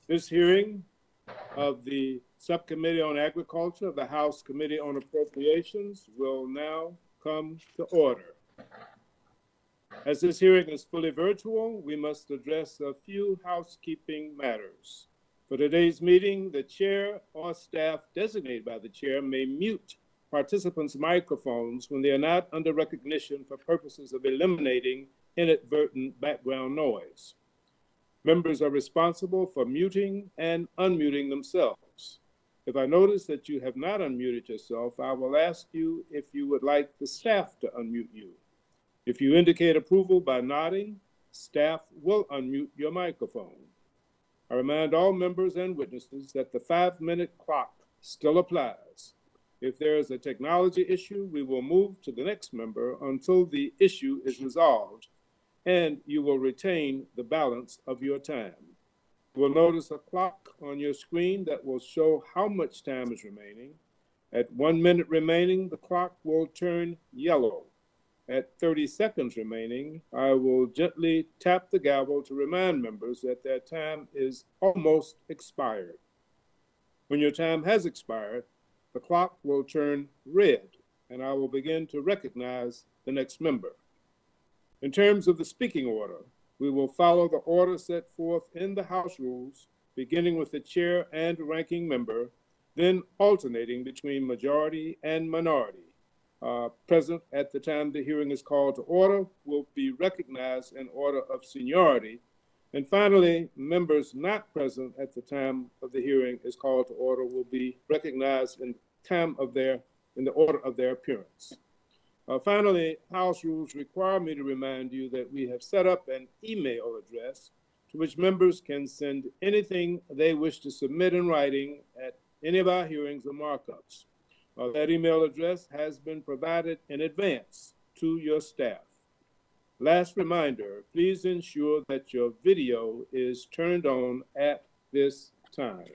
This hearing of the Subcommittee on Agriculture of the House Committee on Appropriations will now come to order. As this hearing is fully virtual, we must address a few housekeeping matters. For today's meeting, the chair or staff designated by the chair may mute participants' microphones when they are not under recognition for purposes of eliminating inadvertent background noise. Members are responsible for muting and unmuting themselves. If I notice that you have not unmuted yourself, I will ask you if you would like the staff to unmute you. If you indicate approval by nodding, staff will unmute your microphone. I remind all members and witnesses that the 5-minute clock still applies. If there is a technology issue, we will move to the next member until the issue is resolved, and you will retain the balance of your time. You will notice a clock on your screen that will show how much time is remaining. At 1 minute remaining, the clock will turn yellow. At 30 seconds remaining, I will gently tap the gavel to remind members that their time is almost expired. When your time has expired, the clock will turn red, and I will begin to recognize the next member. In terms of the speaking order, we will follow the order set forth in the House rules, beginning with the chair and ranking member, then alternating between majority and minority. Present at the time the hearing is called to order will be recognized in order of seniority. And finally, members not present at the time of the hearing is called to order will be recognized in the order of their appearance. Finally, House rules require me to remind you that we have set up an email address to which members can send anything they wish to submit in writing at any of our hearings or markups. That email address has been provided in advance to your staff. Last reminder, please ensure that your video is turned on at this time.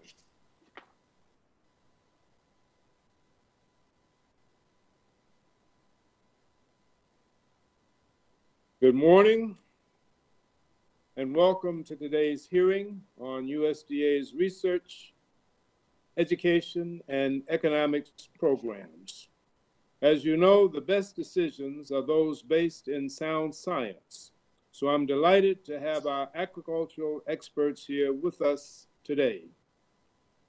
Good morning and welcome to today's hearing on USDA's research, education, and economics programs. As you know, the best decisions are those based in sound science. So I'm delighted to have our agricultural experts here with us today.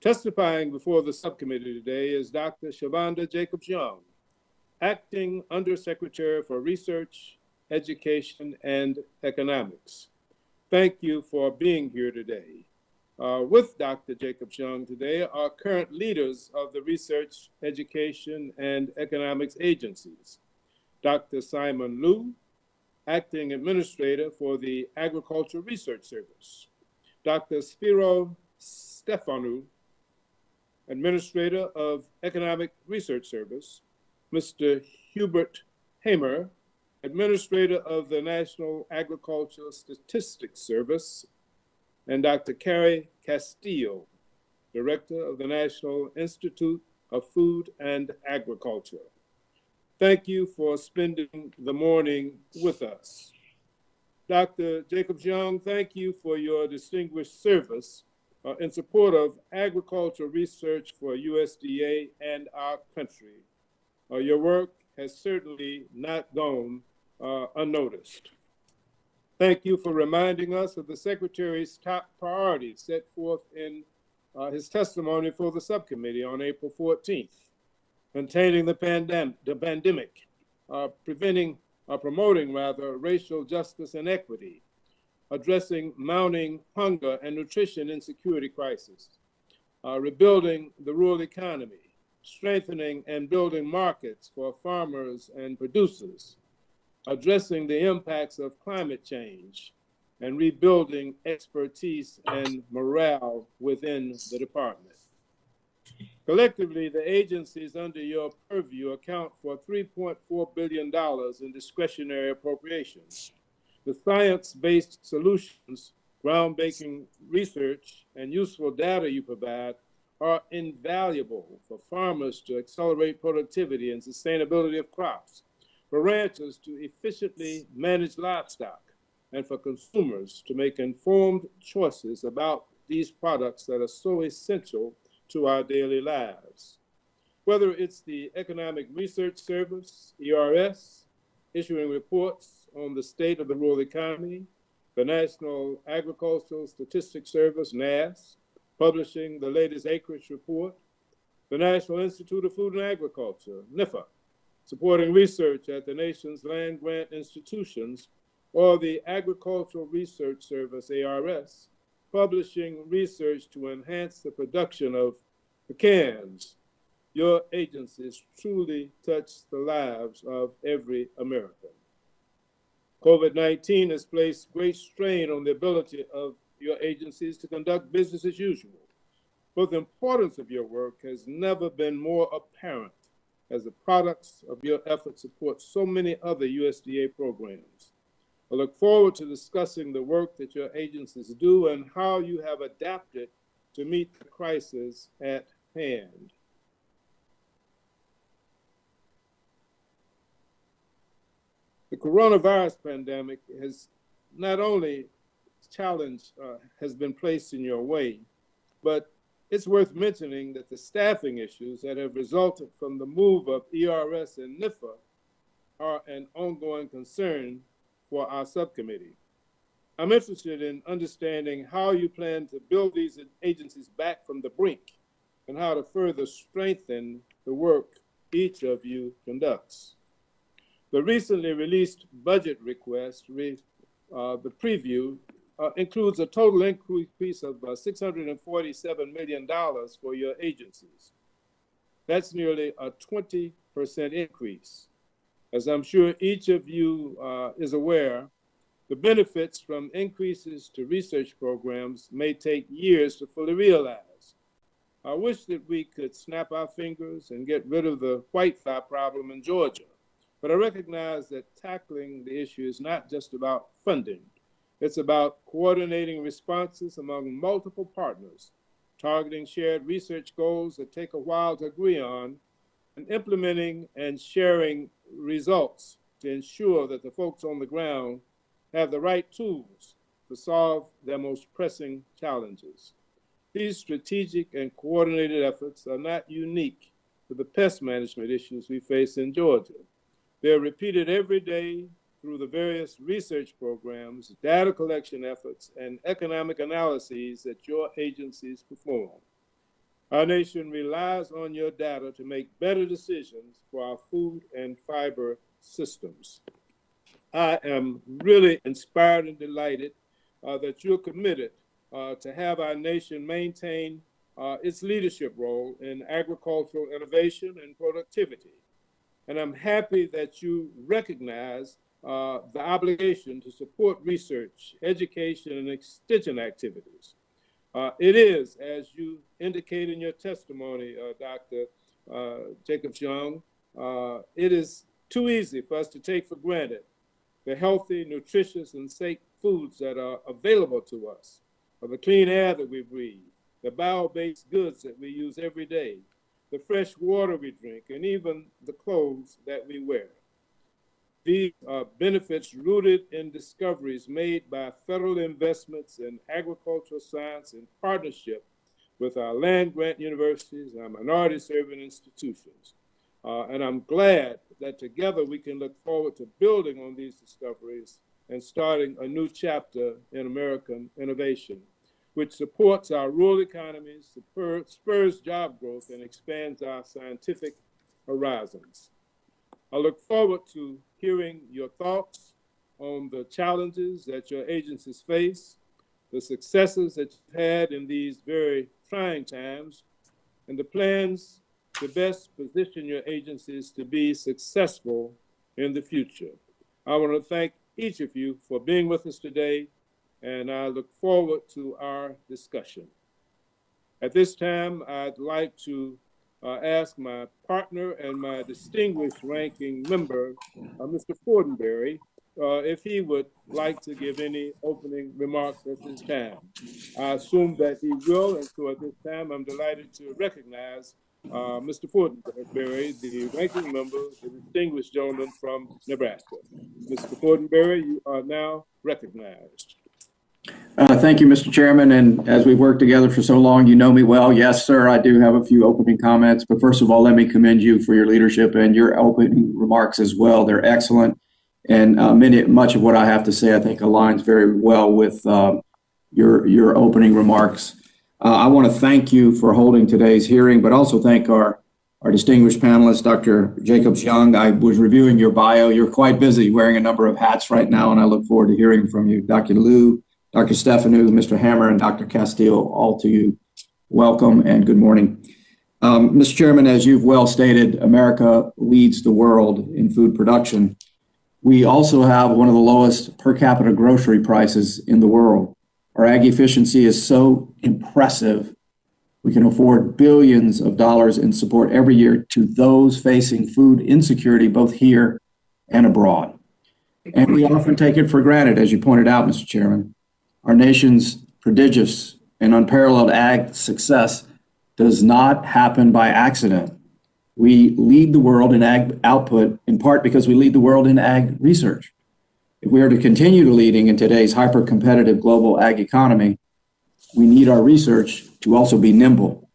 Testifying before the subcommittee today is Dr. Shavonda Jacobs-Young, Acting Undersecretary for Research, Education, and Economics. Thank you for being here today. With Dr. Jacobs-Young today are current leaders of the Research, Education, and Economics agencies. Dr. Simon Liu, Acting Administrator for the Agriculture Research Service. Dr. Spiro Stefanou, Administrator of Economic Research Service. Mr. Hubert Hamer, Administrator of the National Agricultural Statistics Service, and Dr. Carrie Castillo, Director of the National Institute of Food and Agriculture. Thank you for spending the morning with us. Dr. Jacobs-Young, thank you for your distinguished service in support of agricultural research for USDA and our country. Your work has certainly not gone unnoticed. Thank you for reminding us of the Secretary's top priorities set forth in his testimony for the subcommittee on April 14th, containing the pandemic, promoting racial justice and equity, addressing mounting hunger and nutrition insecurity crisis, rebuilding the rural economy, strengthening and building markets for farmers and producers, addressing the impacts of climate change, and rebuilding expertise and morale within the department. Collectively, the agencies under your purview account for $3.4 billion in discretionary appropriations. The science-based solutions, groundbreaking research, and useful data you provide are invaluable for farmers to accelerate productivity and sustainability of crops, for ranchers to efficiently manage livestock, and for consumers to make informed choices about these products that are so essential to our daily lives. Whether it's the Economic Research Service, ERS, issuing reports on the state of the rural economy, the National Agricultural Statistics Service, NASS, publishing the latest acreage report, the National Institute of Food and Agriculture, NIFA, supporting research at the nation's land grant institutions, or the Agricultural Research Service, ARS, publishing research to enhance the production of pecans. Your agencies truly touch the lives of every American. COVID-19 has placed great strain on the ability of your agencies to conduct business as usual. But the importance of your work has never been more apparent as the products of your efforts support so many other USDA programs. I look forward to discussing the work that your agencies do and how you have adapted to meet the crisis at hand. The coronavirus pandemic has not only has been placed in your way, but it's worth mentioning that the staffing issues that have resulted from the move of ERS and NIFA are an ongoing concern for our subcommittee. I'm interested in understanding how you plan to build these agencies back from the brink and how to further strengthen the work each of you conducts. The recently released budget request, the preview, includes a total increase of $647 million for your agencies. That's nearly a 20% increase. As I'm sure each of you is aware, the benefits from increases to research programs may take years to fully realize. I wish that we could snap our fingers and get rid of the whitefly problem in Georgia. But I recognize that tackling the issue is not just about funding. It's about coordinating responses among multiple partners, targeting shared research goals that take a while to agree on, and implementing and sharing results to ensure that the folks on the ground have the right tools to solve their most pressing challenges. These strategic and coordinated efforts are not unique to the pest management issues we face in Georgia. They're repeated every day through the various research programs, data collection efforts, and economic analyses that your agencies perform. Our nation relies on your data to make better decisions for our food and fiber systems. I am really inspired and delighted that you're committed to have our nation maintain its leadership role in agricultural innovation and productivity. And I'm happy that you recognize the obligation to support research, education, and extension activities. It is, as you indicate in your testimony, Dr. Jacobs-Young, it is too easy for us to take for granted the healthy, nutritious, and safe foods that are available to us, or the clean air that we breathe, the bio-based goods that we use every day, the fresh water we drink, and even the clothes that we wear. These are benefits rooted in discoveries made by federal investments in agricultural science in partnership with our land grant universities and our minority serving institutions. And I'm glad that together we can look forward to building on these discoveries and starting a new chapter in American innovation, which supports our rural economies, spurs job growth, and expands our scientific horizons. I look forward to hearing your thoughts on the challenges that your agencies face, the successes that you've had in these very trying times, and the plans to best position your agencies to be successful in the future. I want to thank each of you for being with us today, and I look forward to our discussion. At this time, I'd like to ask my partner and my distinguished ranking member, Mr. Fortenberry, if he would like to give any opening remarks at this time. I assume that he will, and so at this time, I'm delighted to recognize Mr. Fortenberry, the ranking member, the distinguished gentleman from Nebraska. Mr. Fortenberry, you are now recognized. Thank you, Mr. Chairman. And as we've worked together for so long, you know me well. Yes, sir, I do have a few opening comments. But first of all, let me commend you for your leadership and your opening remarks as well. They're excellent. And much of what I have to say, I think, aligns very well with your opening remarks. I want to thank you for holding today's hearing, but also thank our distinguished panelist, Dr. Jacobs-Young. I was reviewing your bio. You're quite busy wearing a number of hats right now, and I look forward to hearing from you. Dr. Liu, Dr. Stefanu, Mr. Hammer, and Dr. Castillo, all to you, welcome and good morning. Mr. Chairman, as you've well stated, America leads the world in food production. We also have one of the lowest per capita grocery prices in the world. Our ag efficiency is so impressive, we can afford billions of dollars in support every year to those facing food insecurity, both here and abroad. And we often take it for granted, as you pointed out, Mr. Chairman. Our nation's prodigious and unparalleled ag success does not happen by accident. We lead the world in ag output in part because we lead the world in ag research. If we are to continue leading in today's hyper-competitive global ag economy, we need our research to also be nimble.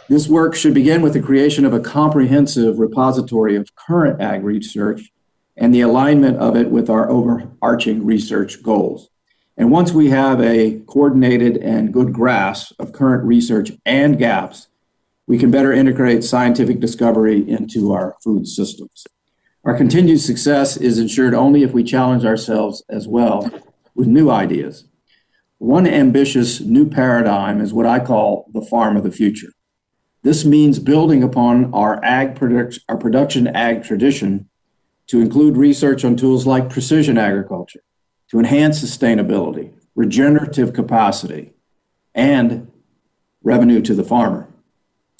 This work should begin with the creation of a comprehensive repository of current ag research and the alignment of it with our overarching research goals. And once we have a coordinated and good grasp of current research and gaps, we can better integrate scientific discovery into our food systems. Our continued success is ensured only if we challenge ourselves as well with new ideas. One ambitious new paradigm is what I call the farm of the future. This means building upon our production ag tradition to include research on tools like precision agriculture, to enhance sustainability, regenerative capacity, and revenue to the farmer.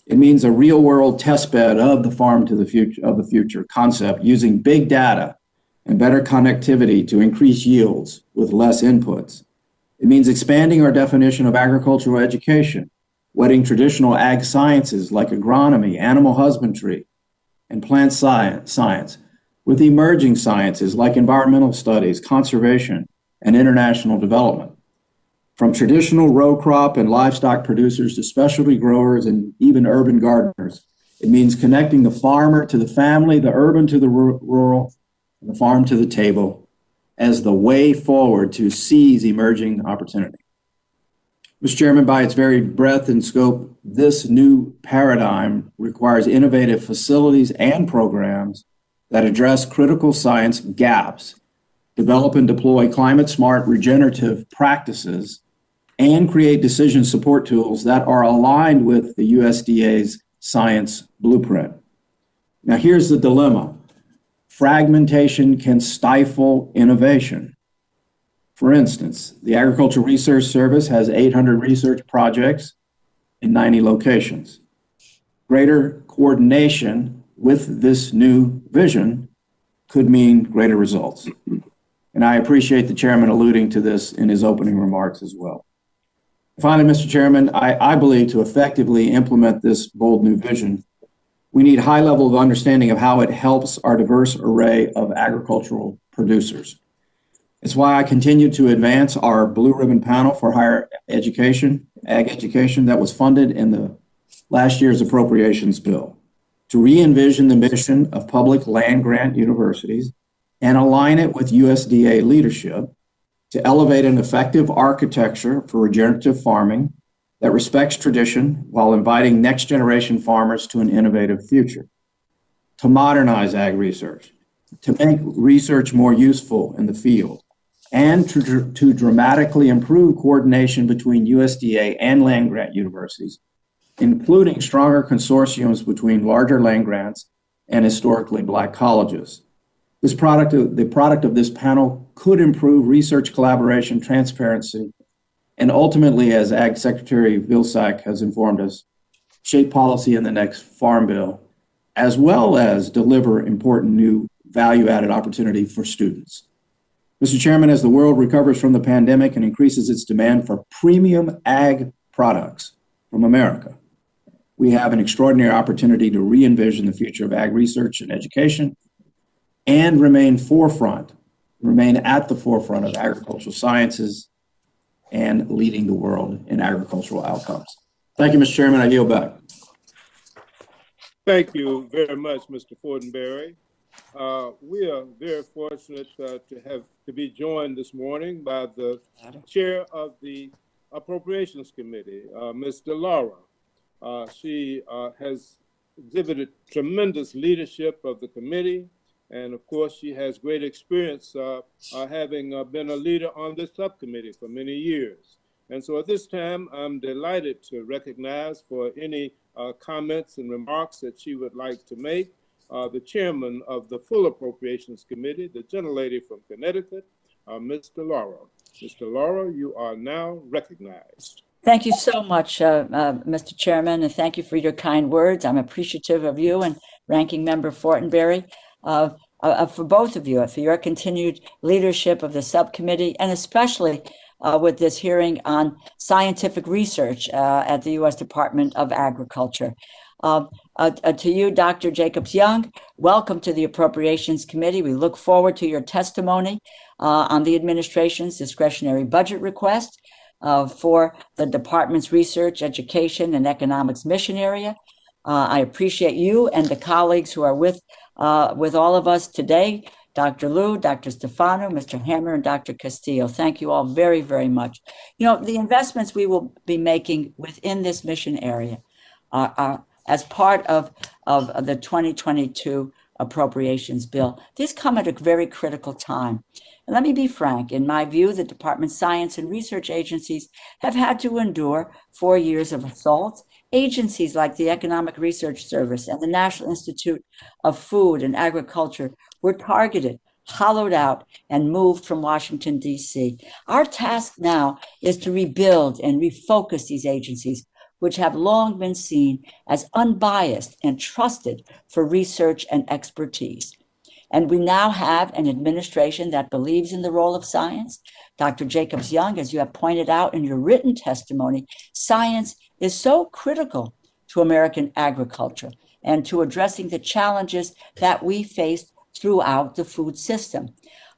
It means a real-world testbed of the farm to the future concept using big data and better connectivity to increase yields with less inputs. It means expanding our definition of agricultural education, wedding traditional ag sciences like agronomy, animal husbandry, and plant science with emerging sciences like environmental studies, conservation, and international development. From traditional row crop and livestock producers to specialty growers and even urban gardeners, it means connecting the farmer to the family, the urban to the rural, and the farm to the table as the way forward to seize emerging opportunity. Mr. Chairman, by its very breadth and scope, this new paradigm requires innovative facilities and programs that address critical science gaps, develop and deploy climate-smart regenerative practices, and create decision support tools that are aligned with the USDA's science blueprint. Now, here's the dilemma. Fragmentation can stifle innovation. For instance, the Agricultural Research Service has 800 research projects in 90 locations. Greater coordination with this new vision could mean greater results. And I appreciate the chairman alluding to this in his opening remarks as well. Finally, Mr. Chairman, I believe to effectively implement this bold new vision, we need a high level of understanding of how it helps our diverse array of agricultural producers. It's why I continue to advance our Blue Ribbon Panel for Higher Education, Ag Education, that was funded in the last year's appropriations bill, to re-envision the mission of public land-grant universities and align it with USDA leadership to elevate an effective architecture for regenerative farming that respects tradition while inviting next-generation farmers to an innovative future, to modernize ag research, to make research more useful in the field, and to dramatically improve coordination between USDA and land-grant universities, including stronger consortiums between larger land grants and historically Black colleges. The product of this panel could improve research collaboration, transparency, and ultimately, as Ag Secretary Vilsack has informed us, shape policy in the next Farm Bill, as well as deliver important new value-added opportunity for students. Mr. Chairman, as the world recovers from the pandemic and increases its demand for premium ag products from America, we have an extraordinary opportunity to re-envision the future of ag research and education and remain at the forefront of agricultural sciences and leading the world in agricultural outcomes. Thank you, Mr. Chairman. I yield back. Thank you very much, Mr. Fortenberry. We are very fortunate to be joined this morning by the chair of the Appropriations Committee, Ms. DeLaura. She has exhibited tremendous leadership of the committee, and of course, she has great experience having been a leader on this subcommittee for many years. And so at this time, I'm delighted to recognize for any comments and remarks that she would like to make the chairman of the Full Appropriations Committee, the gentlelady from Connecticut, Ms. DeLaura. Ms. DeLaura, you are now recognized. Thank you so much, Mr. Chairman, and thank you for your kind words. I'm appreciative of you and Ranking Member Fortenberry, for both of you, for your continued leadership of the subcommittee, and especially with this hearing on scientific research at the U.S. Department of Agriculture. To you, Dr. Jacobs-Young, welcome to the Appropriations Committee. We look forward to your testimony on the administration's discretionary budget request for the department's research, education, and economics mission area. I appreciate you and the colleagues who are with all of us today, Dr. Liu, Dr. Stefano, Mr. Hammer, and Dr. Castillo. Thank you all very, very much. You know, the investments we will be making within this mission area are as part of the 2022 appropriations bill. These come at a very critical time. And let me be frank, in my view, the department's science and research agencies have had to endure 4 years of assaults. Agencies like the Economic Research Service and the National Institute of Food and Agriculture were targeted, hollowed out, and moved from Washington, D.C. Our task now is to rebuild and refocus these agencies, which have long been seen as unbiased and trusted for research and expertise. And we now have an administration that believes in the role of science. Dr. Jacobs-Young, as you have pointed out in your written testimony, science is so critical to American agriculture and to addressing the challenges that we face throughout the food system.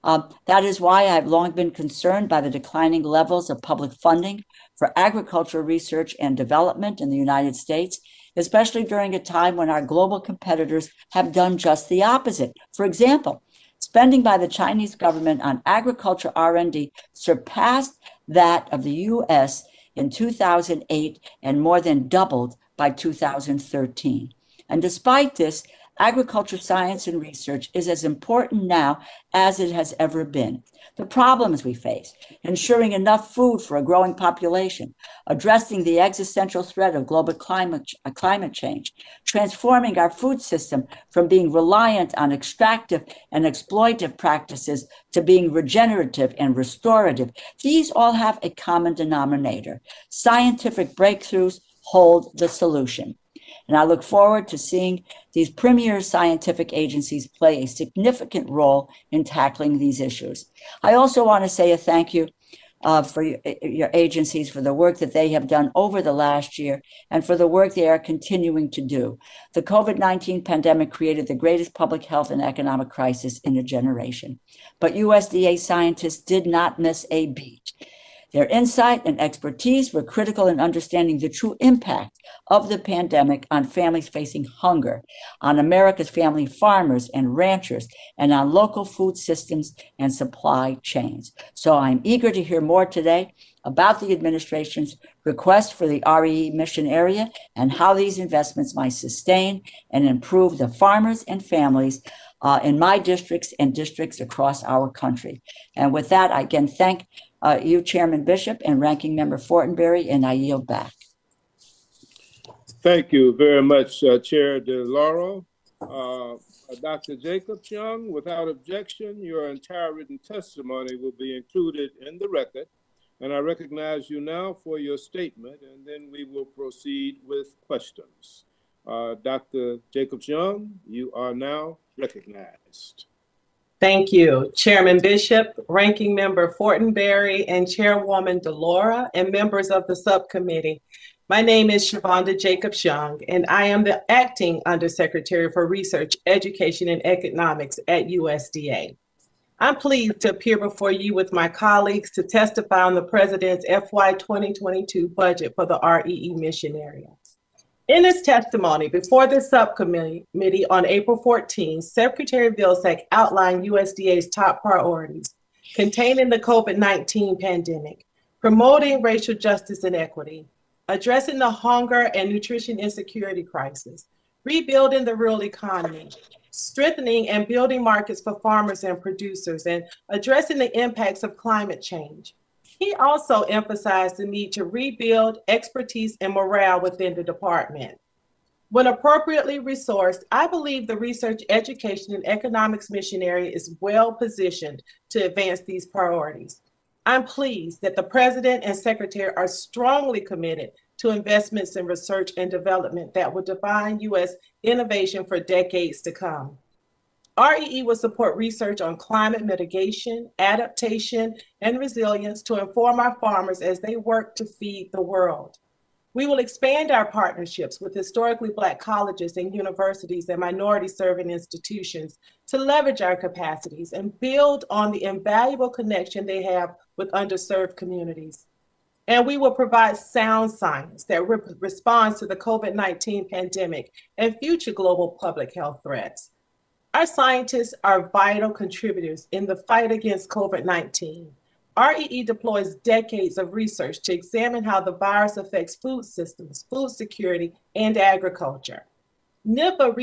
That is why I've long been concerned by the declining levels of public funding for agricultural research and development in the United States, especially during a time when our global competitors have done just the opposite. For example, spending by the Chinese government on agriculture R&D surpassed that of the U.S. in 2008 and more than doubled by 2013. And despite this, agriculture science and research is as important now as it has ever been. The problems we face, ensuring enough food for a growing population, addressing the existential threat of global climate change, transforming our food system from being reliant on extractive and exploitive practices to being regenerative and restorative, these all have a common denominator. Scientific breakthroughs hold the solution. And I look forward to seeing these premier scientific agencies play a significant role in tackling these issues. I also want to say a thank you for your agencies for the work that they have done over the last year and for the work they are continuing to do. The COVID-19 pandemic created the greatest public health and economic crisis in a generation. But USDA scientists did not miss a beat. Their insight and expertise were critical in understanding the true impact of the pandemic on families facing hunger, on America's family farmers and ranchers, and on local food systems and supply chains. So I'm eager to hear more today about the administration's request for the REE mission area and how these investments might sustain and improve the farmers and families in my districts and districts across our country. And with that, I again thank you, Chairman Bishop and Ranking Member Fortenberry, and I yield back. Thank you very much, Chair DeLauro. Dr. Jacobs-Young, without objection, your entire written testimony will be included in the record. And I recognize you now for your statement, and then we will proceed with questions. Dr. Jacobs-Young, you are now recognized. Thank you, Chairman Bishop, Ranking Member Fortenberry, and Chairwoman DeLaura, and members of the subcommittee. My name is Shavonda Jacobs-Young, and I am the Acting Undersecretary for Research, Education, and Economics at USDA. I'm pleased to appear before you with my colleagues to testify on the President's FY 2022 budget for the REE mission area. In his testimony before the subcommittee on April 14, Secretary Vilsack outlined USDA's top priorities containing the COVID-19 pandemic, promoting racial justice and equity, addressing the hunger and nutrition insecurity crisis, rebuilding the rural economy, strengthening and building markets for farmers and producers, and addressing the impacts of climate change. He also emphasized the need to rebuild expertise and morale within the department. When appropriately resourced, I believe the research, education, and economics mission area is well positioned to advance these priorities. I'm pleased that the President and Secretary are strongly committed to investments in research and development that will define U.S. innovation for decades to come. REE will support research on climate mitigation, adaptation, and resilience to inform our farmers as they work to feed the world. We will expand our partnerships with historically Black colleges and universities and minority-serving institutions to leverage our capacities and build on the invaluable connection they have with underserved communities. And we will provide sound science that responds to the COVID-19 pandemic and future global public health threats. Our scientists are vital contributors in the fight against COVID-19. REE deploys decades of research to examine how the virus affects food systems, food security, and agriculture. NIFA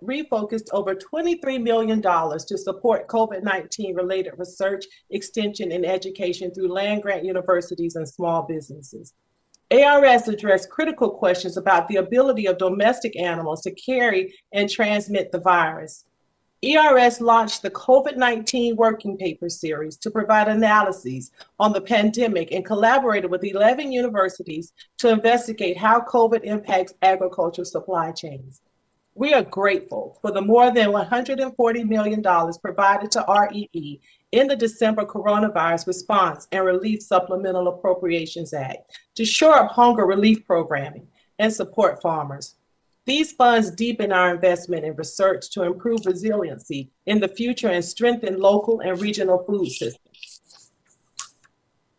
refocused over $23 million to support COVID-19 related research, extension, and education through land-grant universities and small businesses. ARS addressed critical questions about the ability of domestic animals to carry and transmit the virus. ERS launched the COVID-19 Working Paper Series to provide analyses on the pandemic and collaborated with 11 universities to investigate how COVID impacts agricultural supply chains. We are grateful for the more than $140 million provided to REE in the December Coronavirus Response and Relief Supplemental Appropriations Act to shore up hunger relief programming and support farmers. These funds deepen our investment in research to improve resiliency in the future and strengthen local and regional food systems.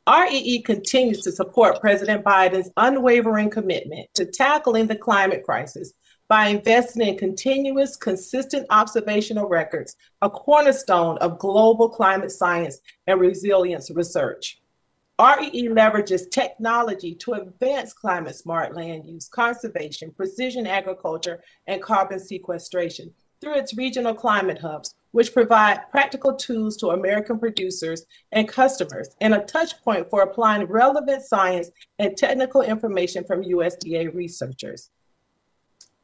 REE continues to support President Biden's unwavering commitment to tackling the climate crisis by investing in continuous, consistent observational records, a cornerstone of global climate science and resilience research. REE leverages technology to advance climate-smart land use, conservation, precision agriculture, and carbon sequestration through its regional climate hubs, which provide practical tools to American producers and customers and a touch point for applying relevant science and technical information from USDA researchers.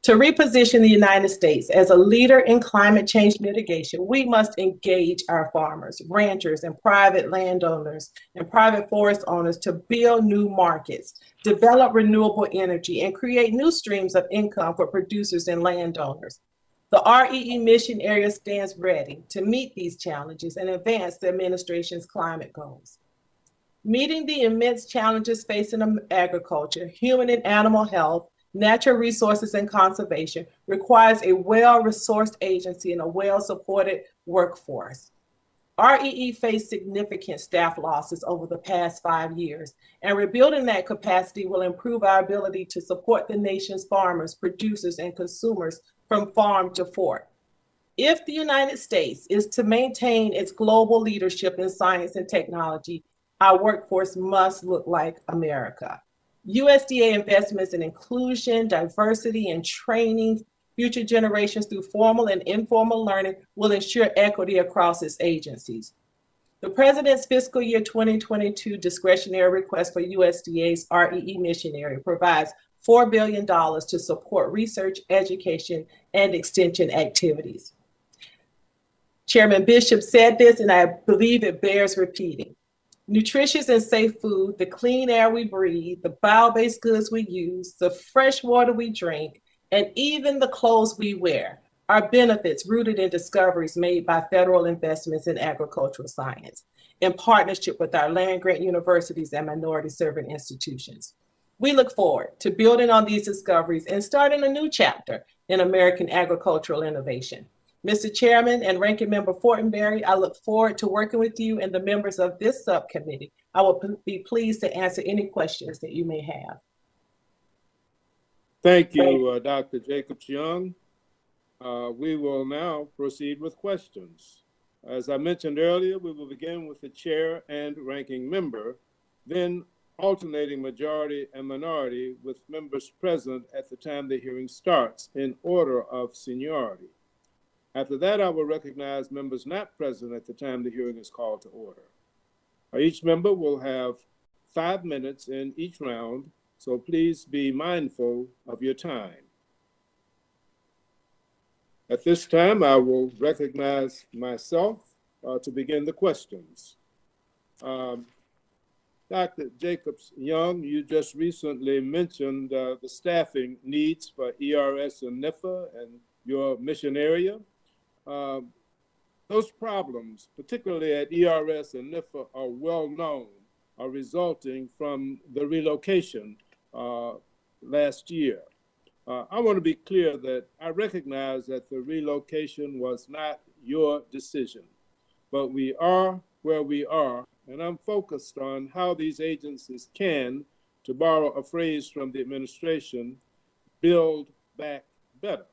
To reposition the United States as a leader in climate change mitigation, we must engage our farmers, ranchers, and private landowners and private forest owners to build new markets, develop renewable energy, and create new streams of income for producers and landowners. The REE mission area stands ready to meet these challenges and advance the administration's climate goals. Meeting the immense challenges facing agriculture, human and animal health, natural resources, and conservation requires a well-resourced agency and a well-supported workforce. REE faced significant staff losses over the past 5 years, and rebuilding that capacity will improve our ability to support the nation's farmers, producers, and consumers from farm to fork. If the United States is to maintain its global leadership in science and technology, our workforce must look like America. USDA investments in inclusion, diversity, and training future generations through formal and informal learning will ensure equity across its agencies. The President's fiscal year 2022 discretionary request for USDA's REE mission area provides $4 billion to support research, education, and extension activities. Chairman Bishop said this, and I believe it bears repeating. Nutritious and safe food, the clean air we breathe, the bio-based goods we use, the fresh water we drink, and even the clothes we wear are benefits rooted in discoveries made by federal investments in agricultural science in partnership with our land-grant universities and minority-serving institutions. We look forward to building on these discoveries and starting a new chapter in American agricultural innovation. Mr. Chairman and Ranking Member Fortenberry, I look forward to working with you and the members of this subcommittee. I will be pleased to answer any questions that you may have. Thank you, Dr. Jacobs-Young. We will now proceed with questions. As I mentioned earlier, we will begin with the chair and ranking member, then alternating majority and minority with members present at the time the hearing starts in order of seniority. After that, I will recognize members not present at the time the hearing is called to order. Each member will have 5 minutes in each round, so please be mindful of your time. At this time, I will recognize myself to begin the questions. Dr. Jacobs-Young, you just recently mentioned the staffing needs for ERS and NIFA and your mission area. Those problems, particularly at ERS and NIFA, are well known, are resulting from the relocation last year. I want to be clear that I recognize that the relocation was not your decision, but we are where we are, and I'm focused on how these agencies can, to borrow a phrase from the administration, build back better.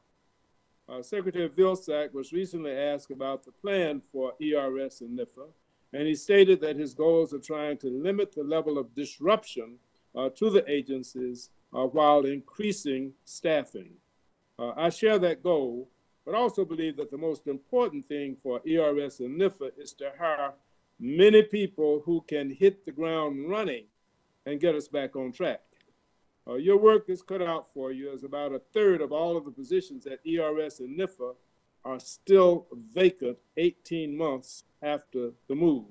Secretary Vilsack was recently asked about the plan for ERS and NIFA, and he stated that his goals are trying to limit the level of disruption to the agencies while increasing staffing. I share that goal, but also believe that the most important thing for ERS and NIFA is to hire many people who can hit the ground running and get us back on track. Your work is cut out for you, as about 1/3 of all of the positions at ERS and NIFA are still vacant 18 months after the move.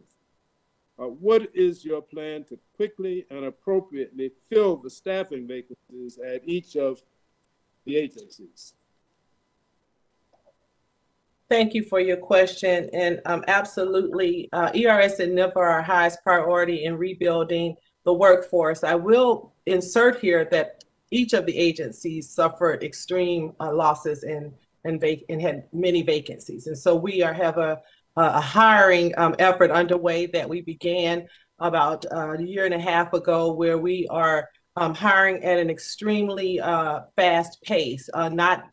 What is your plan to quickly and appropriately fill the staffing vacancies at each of the agencies? Thank you for your question. And absolutely, ERS and NIFA are our highest priority in rebuilding the workforce. I will insert here that each of the agencies suffered extreme losses and had many vacancies. And so we have a hiring effort underway that we began about a year and a half ago, where we are hiring at an extremely fast pace, not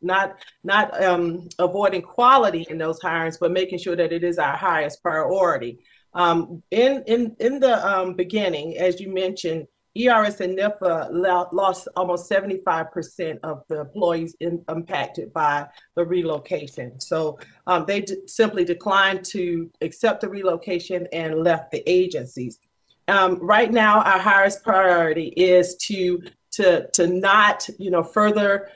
avoiding quality in those hirings, but making sure that it is our highest priority. In the beginning, as you mentioned, ERS and NIFA lost almost 75% of the employees impacted by the relocation. So they simply declined to accept the relocation and left the agencies. Right now, our highest priority is to not, further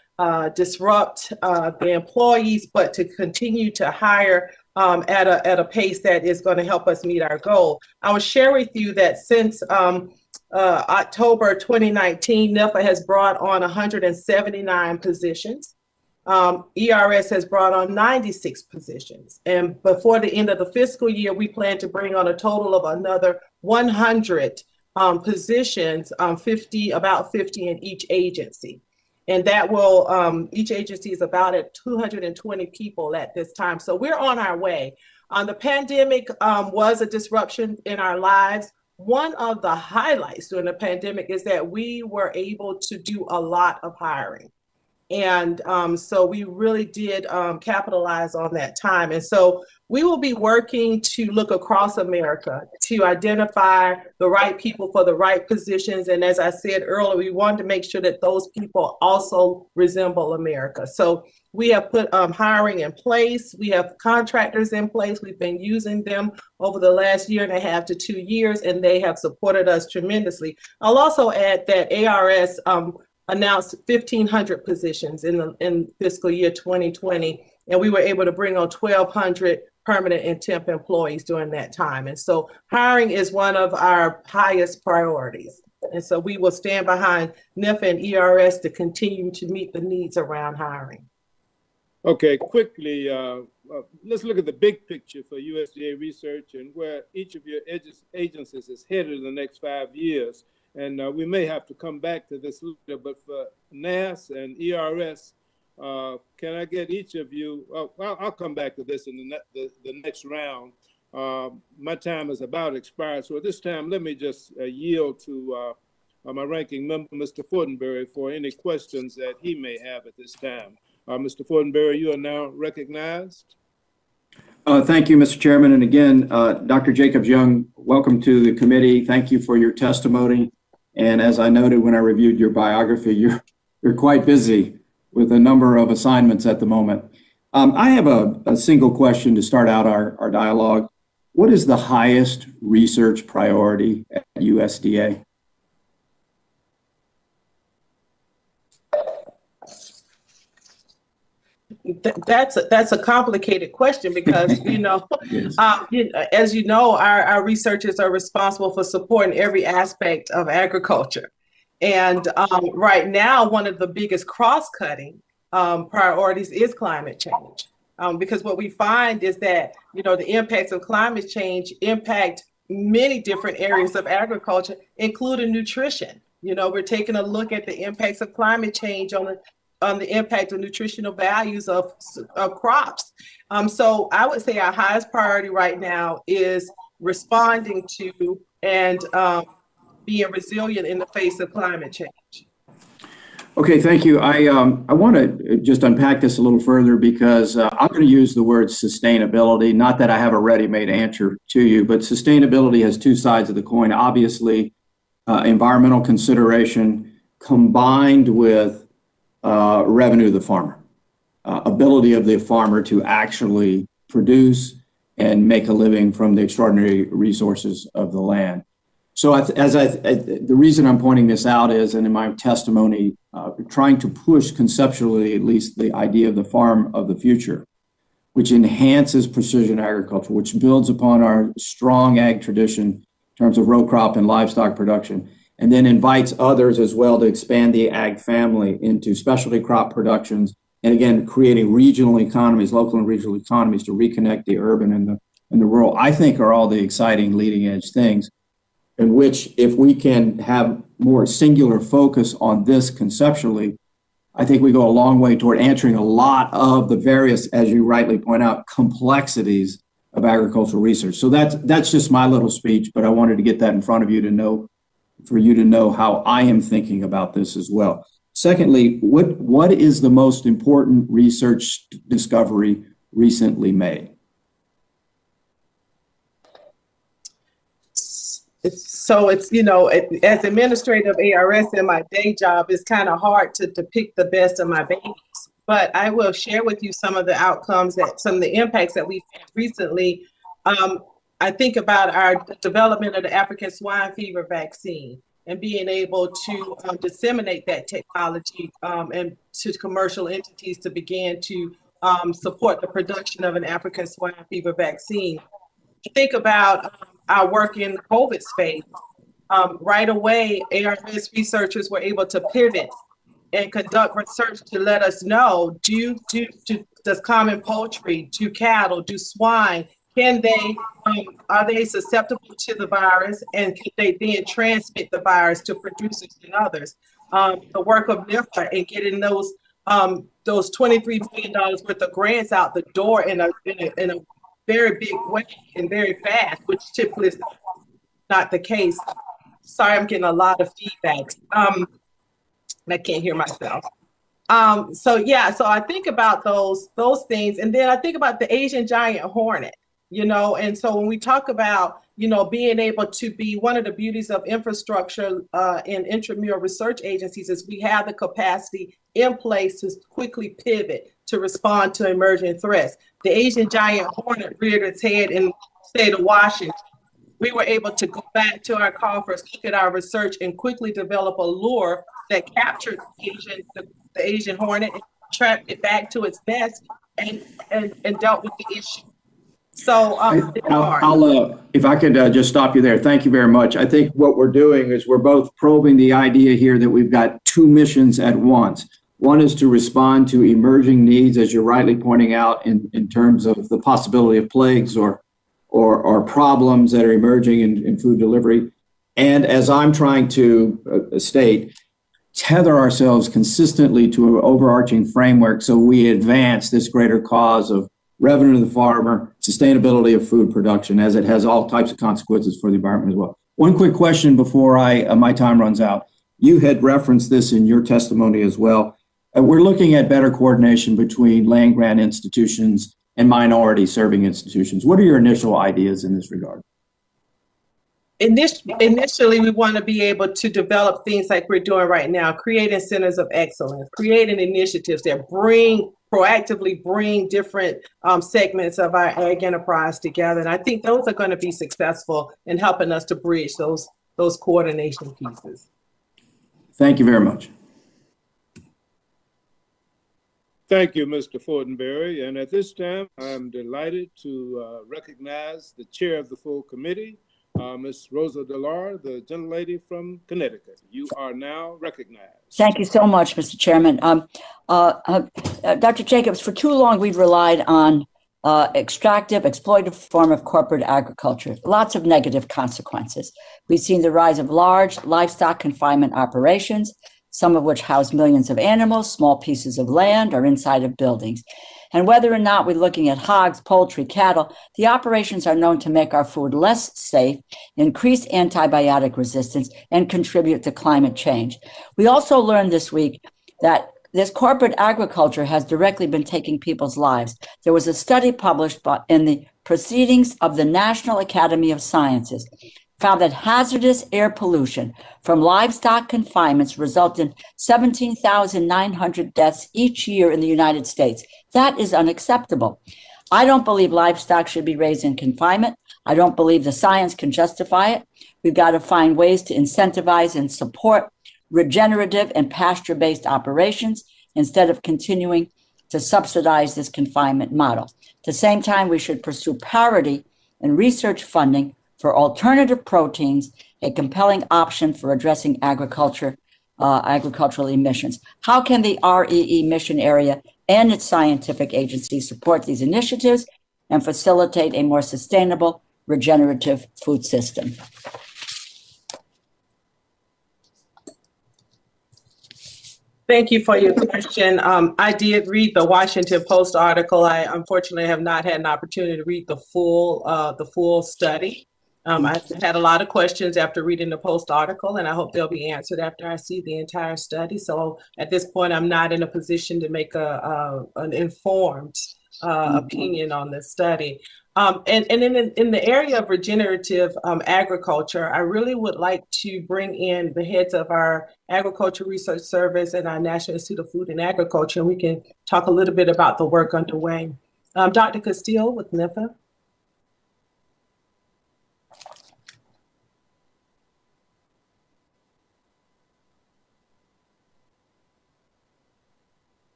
disrupt the employees, but to continue to hire at a pace that is going to help us meet our goal. I will share with you that since October 2019, NIFA has brought on 179 positions. ERS has brought on 96 positions. And before the end of the fiscal year, we plan to bring on a total of another 100 positions, about 50 in each agency. And that will, each agency is about at 220 people at this time. So we're on our way. The pandemic was a disruption in our lives. One of the highlights during the pandemic is that we were able to do a lot of hiring. And so we really did capitalize on that time. And so we will be working to look across America to identify the right people for the right positions. And as I said earlier, we wanted to make sure that those people also resemble America. So we have put hiring in place. We have contractors in place. We've been using them over the last year and a half to 2 years, and they have supported us tremendously. I'll also add that ARS announced 1,500 positions in fiscal year 2020, and we were able to bring on 1,200 permanent and temp employees during that time. And so hiring is one of our highest priorities. And so we will stand behind NIFA and ERS to continue to meet the needs around hiring. Okay, quickly, let's look at the big picture for USDA research and where each of your agencies is headed in the next 5 years. And we may have to come back to this later, but for NAS and ERS, can I get each of you, I'll come back to this in the next round. My time is about expired, so at this time, let me just yield to my ranking member, Mr. Fortenberry, for any questions that he may have at this time. Mr. Fortenberry, you are now recognized. Thank you, Mr. Chairman. And again, Dr. Jacobs-Young, welcome to the committee. Thank you for your testimony. And as I noted when I reviewed your biography, you're quite busy with a number of assignments at the moment. I have a single question to start out our dialogue. What is the highest research priority at USDA? That's a complicated question because, yes. As you know, our researchers are responsible for supporting every aspect of agriculture. And right now, one of the biggest cross-cutting priorities is climate change. Because what we find is that, the impacts of climate change impact many different areas of agriculture, including nutrition. We're taking a look at the impacts of climate change on the impact of nutritional values of crops. So I would say our highest priority right now is responding to and being resilient in the face of climate change. Okay, thank you. I want to just unpack this a little further because I'm going to use the word sustainability. Not that I have a ready-made answer to you, but sustainability has two sides of the coin. Obviously, environmental consideration combined with revenue of the farmer, ability of the farmer to actually produce and make a living from the extraordinary resources of the land. So the reason I'm pointing this out is, and in my testimony, trying to push conceptually at least the idea of the farm of the future, which enhances precision agriculture, which builds upon our strong ag tradition in terms of row crop and livestock production, and then invites others as well to expand the ag family into specialty crop productions, and again, creating regional economies, local and regional economies to reconnect the urban and the rural, I think are all the exciting leading edge things, in which if we can have more singular focus on this conceptually, I think we go a long way toward answering a lot of the various, as you rightly point out, complexities of agricultural research. So that's just my little speech, but I wanted to get that in front of you to know, for you to know how I am thinking about this as well. Secondly, what is the most important research discovery recently made? So it's, as administrator of ARS in my day job, it's kind of hard to pick the best of my babies. But I will share with you some of the outcomes, some of the impacts that we've had recently. I think about our development of the African swine fever vaccine and being able to disseminate that technology and to commercial entities to begin to support the production of an African swine fever vaccine. Think about our work in the COVID space. Right away, ARS researchers were able to pivot and conduct research to let us know, does common poultry, do cattle, do swine, are they susceptible to the virus, and can they then transmit the virus to producers and others? The work of NIFA and getting those $23 million worth of grants out the door in a very big way and very fast, which typically is not the case. Sorry, I'm getting a lot of feedback. I can't hear myself. So I think about those things, and then I think about the Asian giant hornet. And so when we talk about, being able to be, one of the beauties of infrastructure in intramural research agencies is we have the capacity in place to quickly pivot to respond to emerging threats. The Asian giant hornet reared its head in the state of Washington. We were able to go back to our coffers, look at our research, and quickly develop a lure that captured the Asian hornet and trapped it back to its nest and dealt with the issue. So if I could just stop you there. Thank you very much. I think what we're doing is we're both probing the idea here that we've got two missions at once. One is to respond to emerging needs, as you're rightly pointing out, in terms of the possibility of plagues or problems that are emerging in food delivery. And as I'm trying to state, tether ourselves consistently to an overarching framework so we advance this greater cause of revenue to the farmer, sustainability of food production, as it has all types of consequences for the environment as well. One quick question before my time runs out. You had referenced this in your testimony as well. We're looking at better coordination between land grant institutions and minority serving institutions. What are your initial ideas in this regard? Initially, we want to be able to develop things like we're doing right now, creating centers of excellence, creating initiatives that proactively bring different segments of our ag enterprise together. And I think those are going to be successful in helping us to bridge those coordination pieces. Thank you very much. Thank you, Mr. Fortenberry. And at this time, I'm delighted to recognize the chair of the full committee, Ms. Rosa DeLaura, the gentlelady from Connecticut. You are now recognized. Thank you so much, Mr. Chairman. Dr. Jacobs, for too long, we've relied on extractive, exploitative form of corporate agriculture. Lots of negative consequences. We've seen the rise of large livestock confinement operations, some of which house millions of animals, small pieces of land, or inside of buildings. And whether or not we're looking at hogs, poultry, cattle, the operations are known to make our food less safe, increase antibiotic resistance, and contribute to climate change. We also learned this week that this corporate agriculture has directly been taking people's lives. There was a study published in the Proceedings of the National Academy of Sciences, found that hazardous air pollution from livestock confinements result in 17,900 deaths each year in the United States. That is unacceptable. I don't believe livestock should be raised in confinement. I don't believe the science can justify it. We've got to find ways to incentivize and support regenerative and pasture-based operations instead of continuing to subsidize this confinement model. At the same time, we should pursue parity in research funding for alternative proteins, a compelling option for addressing agricultural emissions. How can the REE mission area and its scientific agencies support these initiatives and facilitate a more sustainable, regenerative food system? Thank you for your question. I did read the Washington Post article. I unfortunately have not had an opportunity to read the full study. I had a lot of questions after reading the Post article, and I hope they'll be answered after I see the entire study. So at this point, I'm not in a position to make an informed opinion on this study. And in the area of regenerative agriculture, I really would like to bring in the heads of our Agriculture Research Service and our National Institute of Food and Agriculture, and we can talk a little bit about the work underway. Dr. Castile with NIFA.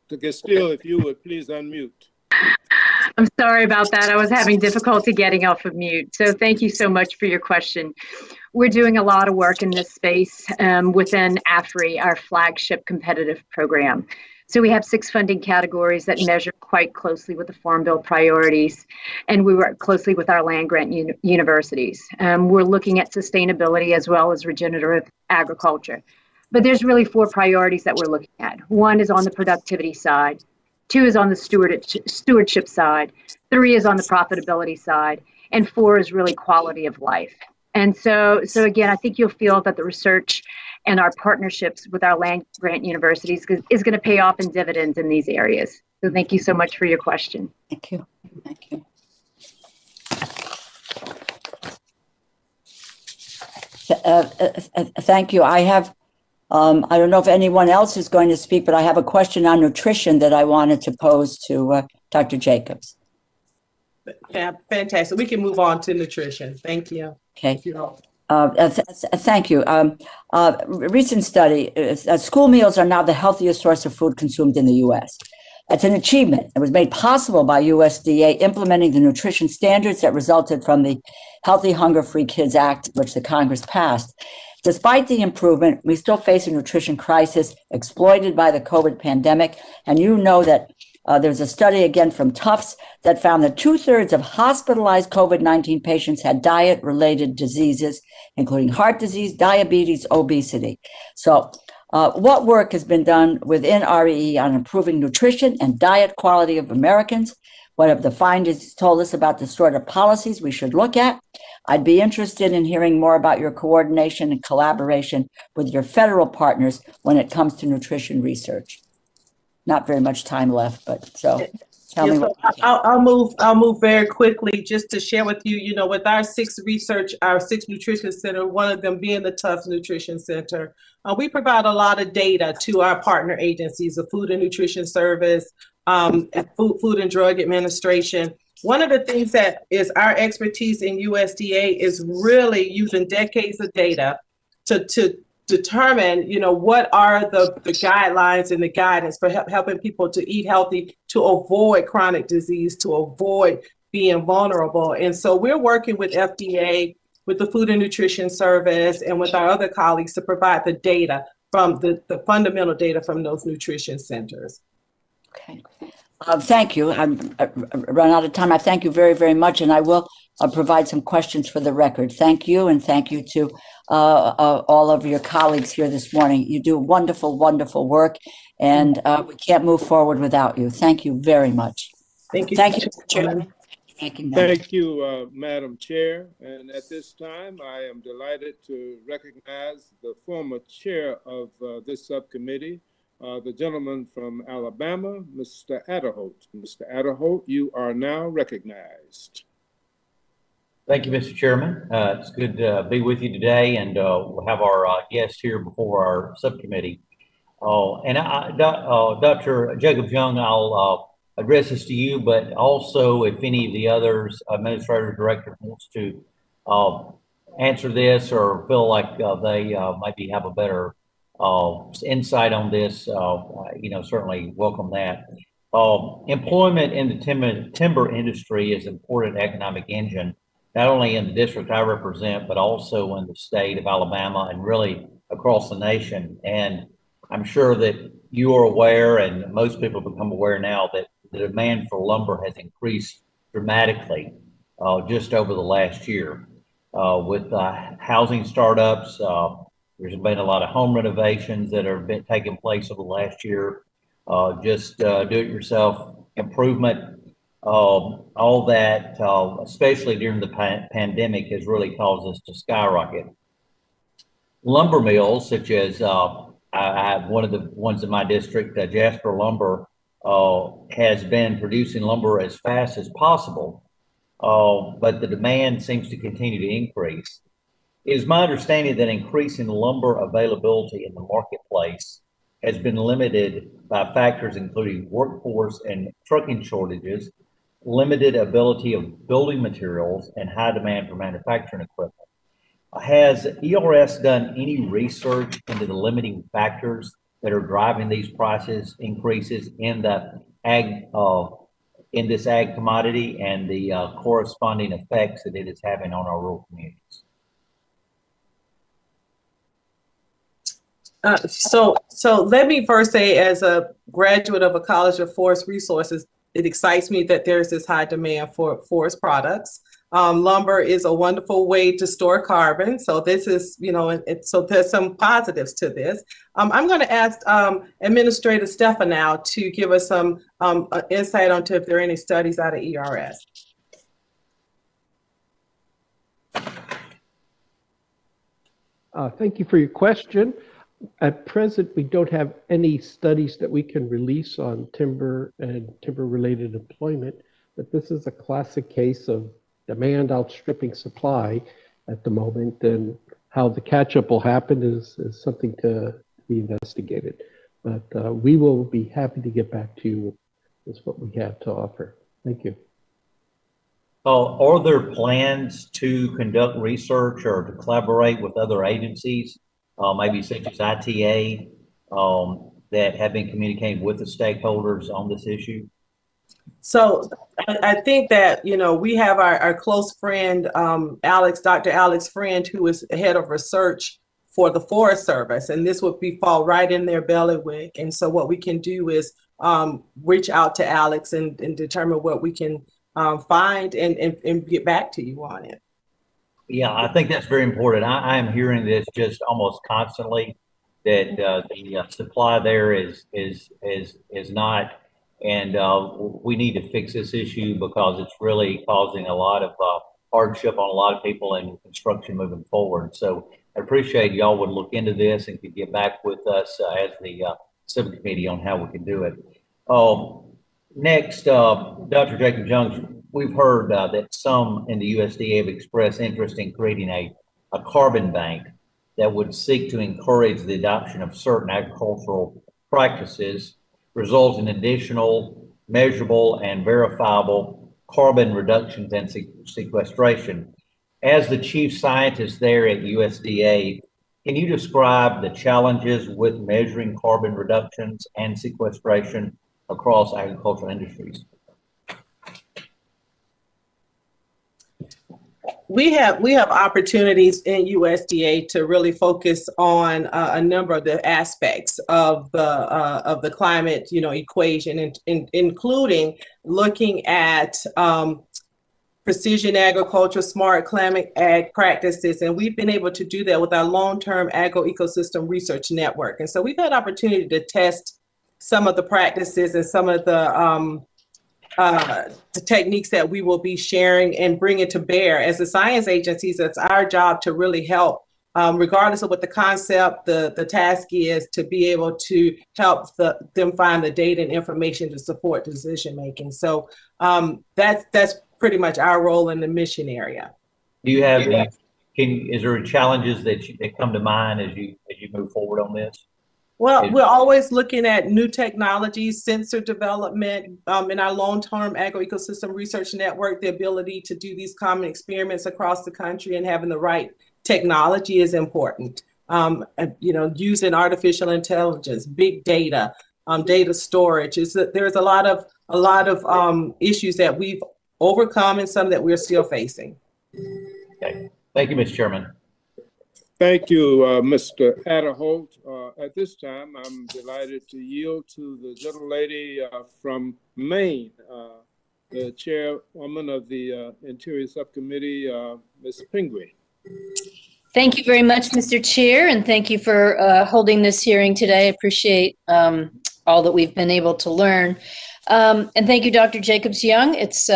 Dr. Castile, if you would please unmute. I'm sorry about that. I was having difficulty getting off of mute. So thank you so much for your question. We're doing a lot of work in this space within AFRI, our flagship competitive program. So we have 6 funding categories that measure quite closely with the Farm Bill priorities, and we work closely with our land grant universities. We're looking at sustainability as well as regenerative agriculture. But there's really 4 priorities that we're looking at. 1 is on the productivity side. 2 is on the stewardship side. 3 is on the profitability side. And 4 is really quality of life. And so again, I think you'll feel that the research and our partnerships with our land grant universities is going to pay off in dividends in these areas. So thank you so much for your question. Thank you. Thank you. Thank you. I have, I don't know if anyone else is going to speak, but I have a question on nutrition that I wanted to pose to Dr. Jacobs. Yeah, fantastic. We can move on to nutrition. Thank you. Okay. Thank you. Recent study, school meals are now the healthiest source of food consumed in the U.S. It's an achievement. It was made possible by USDA implementing the nutrition standards that resulted from the Healthy Hunger Free Kids Act, which the Congress passed. Despite the improvement, we still face a nutrition crisis exploited by the COVID pandemic. And you know that there's a study again from Tufts that found that 2/3 of hospitalized COVID-19 patients had diet-related diseases, including heart disease, diabetes, obesity. So What work has been done within REE on improving nutrition and diet quality of Americans? What have the findings told us about the sort of policies we should look at? I'd be interested in hearing more about your coordination and collaboration with your federal partners when it comes to nutrition research. Not very much time left, but so tell me. I'll move very quickly just to share with you, with our six nutrition center, one of them being the Tufts Nutrition Center, we provide a lot of data to our partner agencies, the Food and Nutrition Service, Food and Drug Administration. One of the things that is our expertise in USDA is really using decades of data to determine, what are the guidelines and the guidance for helping people to eat healthy, to avoid chronic disease, to avoid being vulnerable. And so we're working with FDA, with the Food and Nutrition Service, and with our other colleagues to provide the data from the fundamental data from those nutrition centers. Okay. Thank you. I've run out of time. I thank you very, very much, and I will provide some questions for the record. Thank you, and thank you to all of your colleagues here this morning. You do wonderful, wonderful work, and we can't move forward without you. Thank you very much. Thank you. Thank you, Chairman. Thank you, Madam Chair. And at this time, I am delighted to recognize the former chair of this subcommittee, the gentleman from Alabama, Mr. Adderholt. Mr. Adderholt, you are now recognized. Thank you, Mr. Chairman. It's good to be with you today, and we'll have our guest here before our subcommittee. Dr. Jacob Young, I'll address this to you, but also if any of the others, administrator, director, wants to answer this or feel like they maybe have a better insight on this, certainly welcome that. Employment in the timber industry is an important economic engine, not only in the district I represent, but also in the state of Alabama and really across the nation. And I'm sure that you are aware, and most people have become aware now, that the demand for lumber has increased dramatically just over the last year. With housing startups, there's been a lot of home renovations that have been taking place over the last year. Just do-it-yourself improvement. All that, especially during the pandemic, has really caused us to skyrocket. Lumber mills, such as I have one of the ones in my district, Jasper Lumber, has been producing lumber as fast as possible, but the demand seems to continue to increase. It is my understanding that increasing lumber availability in the marketplace has been limited by factors including workforce and trucking shortages, limited ability of building materials, and high demand for manufacturing equipment. Has ERS done any research into the limiting factors that are driving these prices increases in the ag, in this ag commodity, and the corresponding effects that it is having on our rural communities? So let me first say, as a graduate of a College of Forest Resources, it excites me that there's this high demand for forest products. Lumber is a wonderful way to store carbon. So this is, so there's some positives to this. I'm going to ask Administrator Stefanow to give us some insight onto if there are any studies out of ERS. Thank you for your question. At present, we don't have any studies that we can release on timber and timber-related employment, but this is a classic case of demand outstripping supply at the moment, and how the catch-up will happen is something to be investigated. But we will be happy to get back to you with what we have to offer. Thank you. Are there plans to conduct research or to collaborate with other agencies, maybe such as ITA, that have been communicating with the stakeholders on this issue? So I think that, we have our close friend, Dr. Alex Friend, who is head of research for the Forest Service, and this would fall right in their bailiwick. And so what we can do is reach out to Alex and determine what we can find and get back to you on it. Yeah, I think that's very important. I am hearing this just almost constantly that the supply there is not, and we need to fix this issue because it's really causing a lot of hardship on a lot of people in construction moving forward. So I appreciate y'all would look into this and could get back with us as the subcommittee on how we can do it. Next, Dr. Jacob Young, we've heard that some in the USDA have expressed interest in creating a carbon bank that would seek to encourage the adoption of certain agricultural practices, result in additional measurable and verifiable carbon reductions and sequestration. As the chief scientist there at USDA, can you describe the challenges with measuring carbon reductions and sequestration across agricultural industries? We have opportunities in USDA to really focus on a number of the aspects of the climate, equation, including looking at precision agriculture, smart climate ag practices, and we've been able to do that with our long-term agro-ecosystem research network. And so we've had opportunity to test some of the practices and some of the techniques that we will be sharing and bring it to bear. As the science agencies, it's our job to really help, regardless of what the concept, the task is, to be able to help them find the data and information to support decision making. So that's pretty much our role in the mission area. Do you have is there challenges that come to mind as you move forward on this? Well, we're always looking at new technologies, sensor development, in our long-term agro-ecosystem research network. The ability to do these common experiments across the country and having the right technology is important. Using artificial intelligence, big data, data storage. There's a lot of issues that we've overcome and some that we're still facing. Okay, thank you, Mr. Chairman. Thank you, Mr. Adderholt. At this time, I'm delighted to yield to the gentlelady from Maine, the chairwoman of the Interior Subcommittee, Ms. Pingree. Thank you very much, Mr. Chair, and thank you for holding this hearing today. I appreciate all that we've been able to learn. And thank you, Dr. Jacobs-Young. It's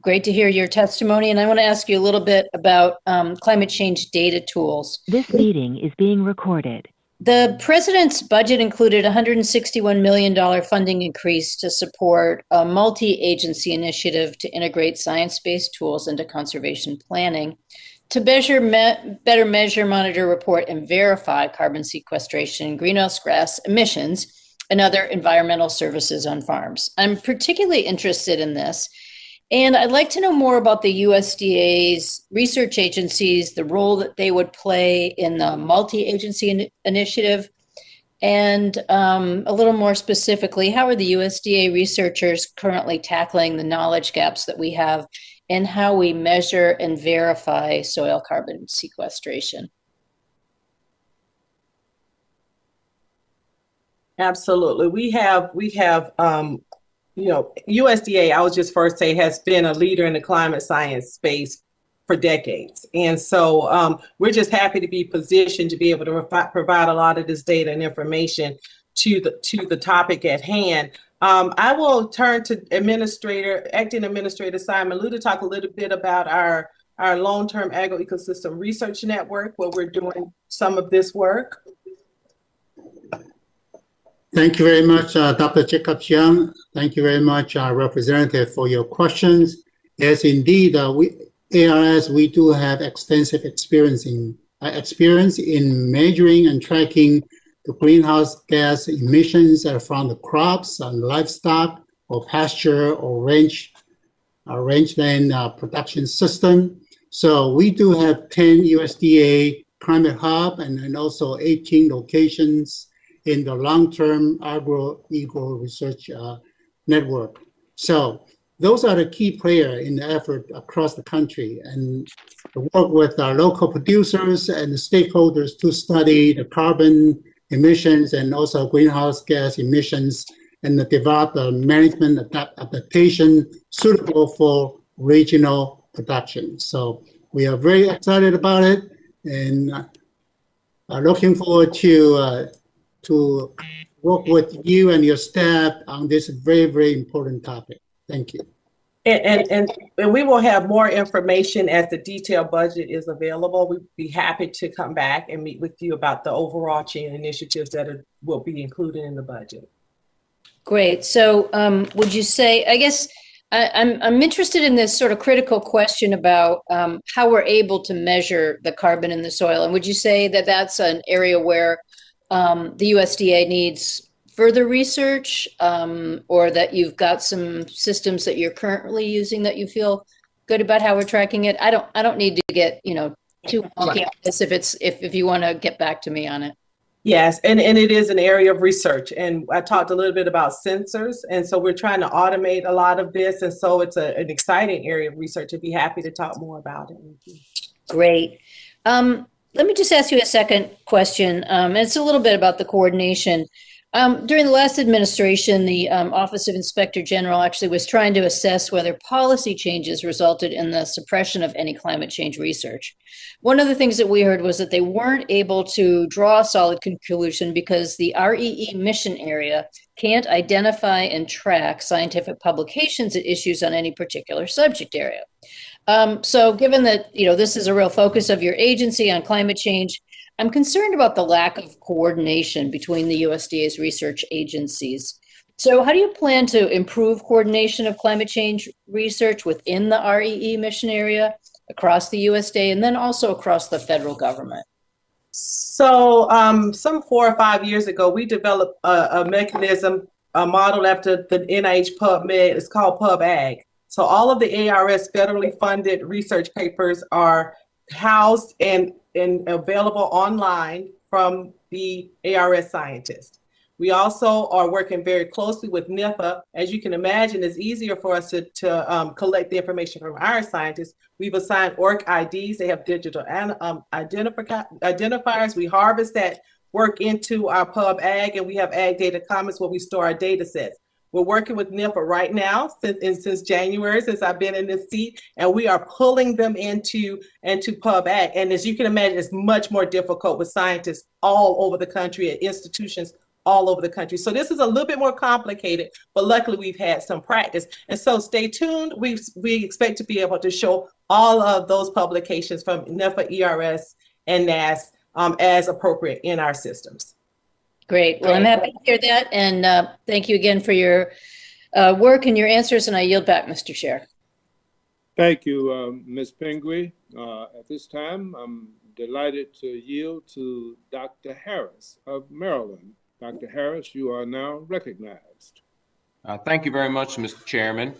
great to hear your testimony, and I want to ask you a little bit about climate change data tools. This meeting is being recorded. The president's budget included $161 million funding increase to support a multi-agency initiative to integrate science-based tools into conservation planning to better measure, monitor, report, and verify carbon sequestration, greenhouse gas emissions, and other environmental services on farms. I'm particularly interested in this, and I'd like to know more about the USDA's research agencies, the role that they would play in the multi-agency initiative, and a little more specifically, how are the USDA researchers currently tackling the knowledge gaps that we have in how we measure and verify soil carbon sequestration? Absolutely. We have USDA, I would just first say, has been a leader in the climate science space for decades. And so we're just happy to be positioned to be able to provide a lot of this data and information to the topic at hand. I will turn to Acting Administrator Simon Liu to talk a little bit about our long-term agro-ecosystem research network, where we're doing some of this work. Thank you very much, Dr. Jacobs-Young. Thank you very much, Representative, for your questions. Yes, indeed, ARS, we do have extensive experience in measuring and tracking the greenhouse gas emissions from the crops and livestock or pasture or rangeland production system. So we do have 10 USDA climate hub and also 18 locations in the long-term agro-eco research network. So those are the key players in the effort across the country, and to work with our local producers and the stakeholders to study the carbon emissions and also greenhouse gas emissions, and to develop a management adaptation suitable for regional production. So we are very excited about it, and Looking forward to work with you and your staff on this very, very important topic. Thank you. And we will have more information as the detailed budget is available. We'd be happy to come back and meet with you about the overarching initiatives that will be included in the budget. Great. So would you say, I guess, I'm interested in this sort of critical question about how we're able to measure the carbon in the soil. And would you say that that's an area where the USDA needs further research, or that you've got some systems that you're currently using that you feel good about how we're tracking it? I don't need to get, too on this if you want to get back to me on it. Yes, and it is an area of research. And I talked a little bit about sensors. And so we're trying to automate a lot of this. And so it's an exciting area of research. I'd be happy to talk more about it. Great. Let me just ask you a second question. And it's a little bit about the coordination. During the last administration, the Office of Inspector General actually was trying to assess whether policy changes resulted in the suppression of any climate change research. One of the things that we heard was that they weren't able to draw a solid conclusion because the REE mission area can't identify and track scientific publications and issues on any particular subject area. So given that, this is a real focus of your agency on climate change, I'm concerned about the lack of coordination between the USDA's research agencies. So how do you plan to improve coordination of climate change research within the REE mission area, across the USDA, and then also across the federal government? So some 4 or 5 years ago, we developed a mechanism, a model after the NIH PubMed. It's called PubAg. So all of the ARS federally funded research papers are housed and available online from the ARS scientists. We also are working very closely with NIFA. As you can imagine, it's easier for us to collect the information from our scientists. We've assigned ORC-IDs. They have digital identifiers. We harvest that work into our PubAg, and we have Ag Data Commons where we store our data sets. We're working with NIFA right now since January, since I've been in this seat, and we are pulling them into PubAg. And as you can imagine, it's much more difficult with scientists all over the country at institutions all over the country. So this is a little bit more complicated, but luckily we've had some practice. And so stay tuned. We expect to be able to show all of those publications from NIFA, ERS, and NAS as appropriate in our systems. Great. Well, I'm happy to hear that. And thank you again for your work and your answers. And I yield back, Mr. Chair. Thank you, Ms. Pingree. At this time, I'm delighted to yield to Dr. Harris of Maryland. Dr. Harris, you are now recognized. Thank you very much, Mr. Chairman.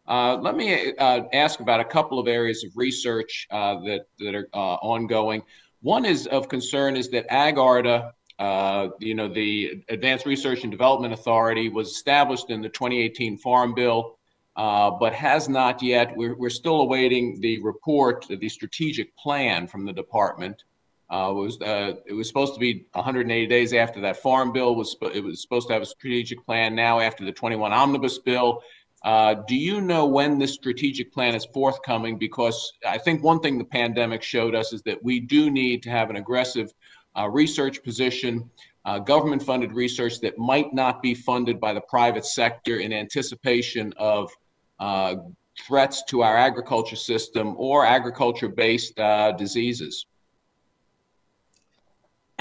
Let me ask about a couple of areas of research that are ongoing. One is of concern is that AgARDA, the Advanced Research and Development Authority, was established in the 2018 Farm Bill, but has not yet. We're still awaiting the report, the strategic plan from the department. It was supposed to be 180 days after that Farm Bill. It was supposed to have a strategic plan now after the 21 Omnibus Bill. Do you know when this strategic plan is forthcoming? Because I think one thing the pandemic showed us is that we do need to have an aggressive research position, government-funded research that might not be funded by the private sector in anticipation of threats to our agriculture system or agriculture-based diseases.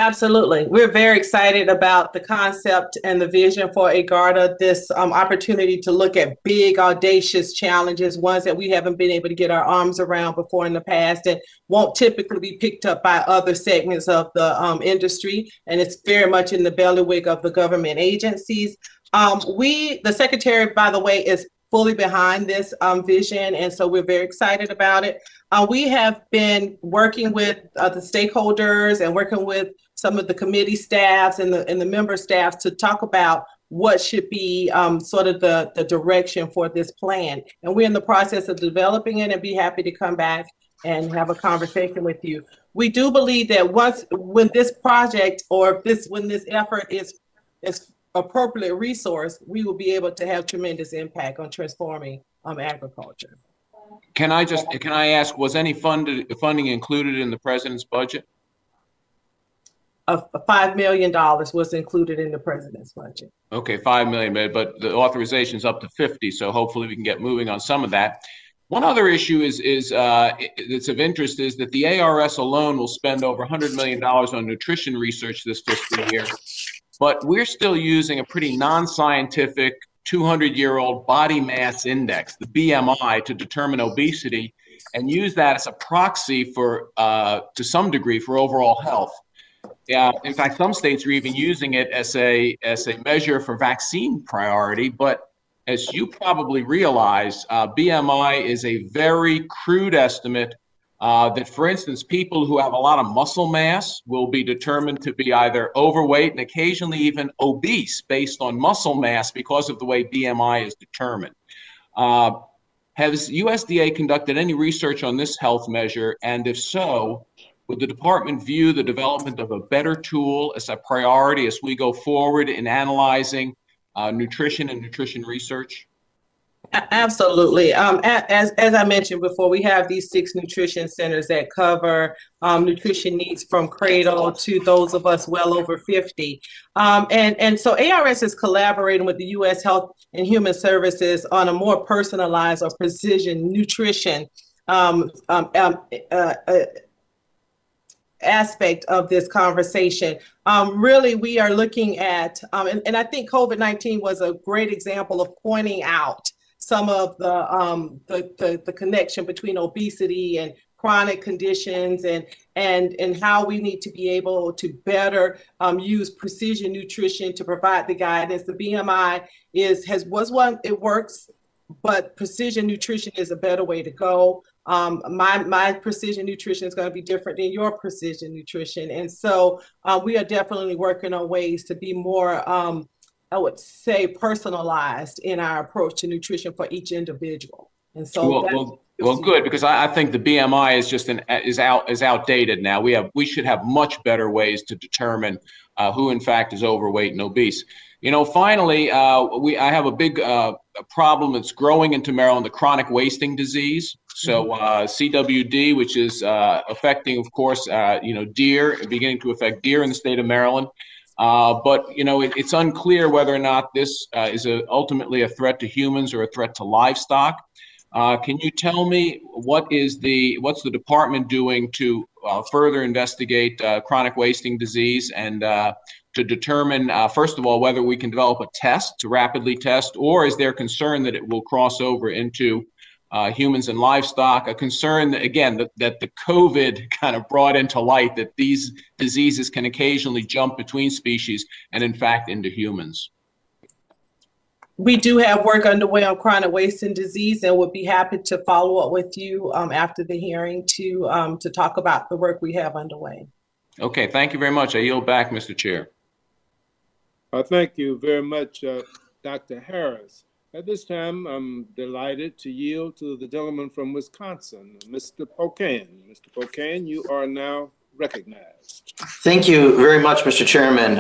Absolutely. We're very excited about the concept and the vision for AgARDA, this opportunity to look at big, audacious challenges, ones that we haven't been able to get our arms around before in the past and won't typically be picked up by other segments of the industry. And it's very much in the bailiwick of the government agencies. The Secretary, by the way, is fully behind this vision, and so we're very excited about it. We have been working with the stakeholders and working with some of the committee staffs and the member staffs to talk about what should be sort of the direction for this plan. And we're in the process of developing it, and be happy to come back and have a conversation with you. We do believe that when this project or when this effort is appropriate resource, we will be able to have tremendous impact on transforming agriculture. Can I ask, was any funding included in the president's budget? $5 million was included in the president's budget. Okay, 5 million, but the authorization is up to 50, so hopefully we can get moving on some of that. One other issue that's of interest is that the ARS alone will spend over $100 million on nutrition research this fiscal year, but we're still using a pretty non-scientific 200-year-old body mass index, the BMI, to determine obesity, and use that as a proxy for, to some degree, for overall health. In fact, some states are even using it as a measure for vaccine priority. But as you probably realize, BMI is a very crude estimate that, for instance, people who have a lot of muscle mass will be determined to be either overweight and occasionally even obese based on muscle mass because of the way BMI is determined. Has USDA conducted any research on this health measure? And if so, would the department view the development of a better tool as a priority as we go forward in analyzing nutrition and nutrition research? Absolutely. As I mentioned before, we have these 6 nutrition centers that cover nutrition needs from cradle to those of us well over 50. And so ARS is collaborating with the U.S. Health and Human Services on a more personalized or precision nutrition aspect of this conversation. Really, we are looking at, and I think COVID-19 was a great example of pointing out some of the connection between obesity and chronic conditions and how we need to be able to better use precision nutrition to provide the guidance. The BMI it works, but precision nutrition is a better way to go. My precision nutrition is going to be different than your precision nutrition. And so we are definitely working on ways to be more, I would say, personalized in our approach to nutrition for each individual. And so well, good, because I think the BMI is just is outdated now. We should have much better ways to determine who in fact is overweight and obese. You know, finally, I have a big problem that's growing into Maryland, the chronic wasting disease. So CWD, which is affecting, of course, deer, beginning to affect deer in the state of Maryland. But, it's unclear whether or not this is ultimately a threat to humans or a threat to livestock. Can you tell me what's the department doing to further investigate chronic wasting disease and to determine, first of all, whether we can develop a test to rapidly test, or is there concern that it will cross over into humans and livestock, a concern that, again, that the COVID kind of brought into light, that these diseases can occasionally jump between species and, in fact, into humans? We do have work underway on chronic wasting disease, and would be happy to follow up with you after the hearing to talk about the work we have underway. Okay, thank you very much. I yield back, Mr. Chair. Thank you very much, Dr. Harris. At this time, I'm delighted to yield to the gentleman from Wisconsin, Mr. Pocan. Mr. Pocan, you are now recognized. Thank you very much, Mr. Chairman.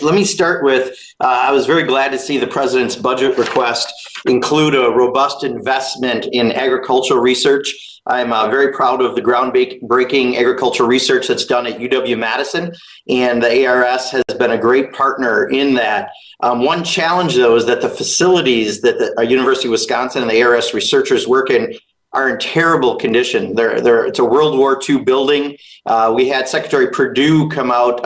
Let me start with, I was very glad to see the President's budget request include a robust investment in agricultural research. I'm very proud of the groundbreaking agricultural research that's done at UW-Madison, and the ARS has been a great partner in that. One challenge, though, is that the facilities that the University of Wisconsin and the ARS researchers work in are in terrible condition. It's a World War II building. We had Secretary Perdue come out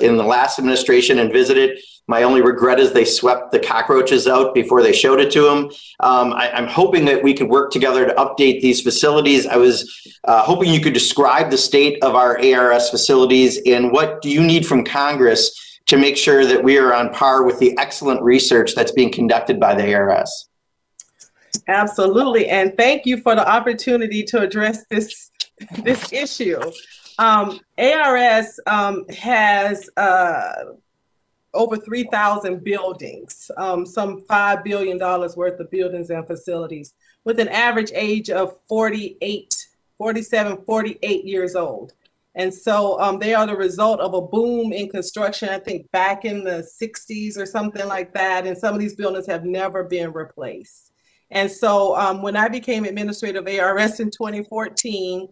in the last administration and visit it. My only regret is they swept the cockroaches out before they showed it to him. I'm hoping that we could work together to update these facilities. I was hoping you could describe the state of our ARS facilities and what do you need from Congress to make sure that we are on par with the excellent research that's being conducted by the ARS. Absolutely, and thank you for the opportunity to address this issue. ARS has over 3,000 buildings, some $5 billion worth of buildings and facilities, with an average age of 48 years old. And so they are the result of a boom in construction, I think back in the 60s or something like that. And some of these buildings have never been replaced. And so when I became administrator of ARS in 2014,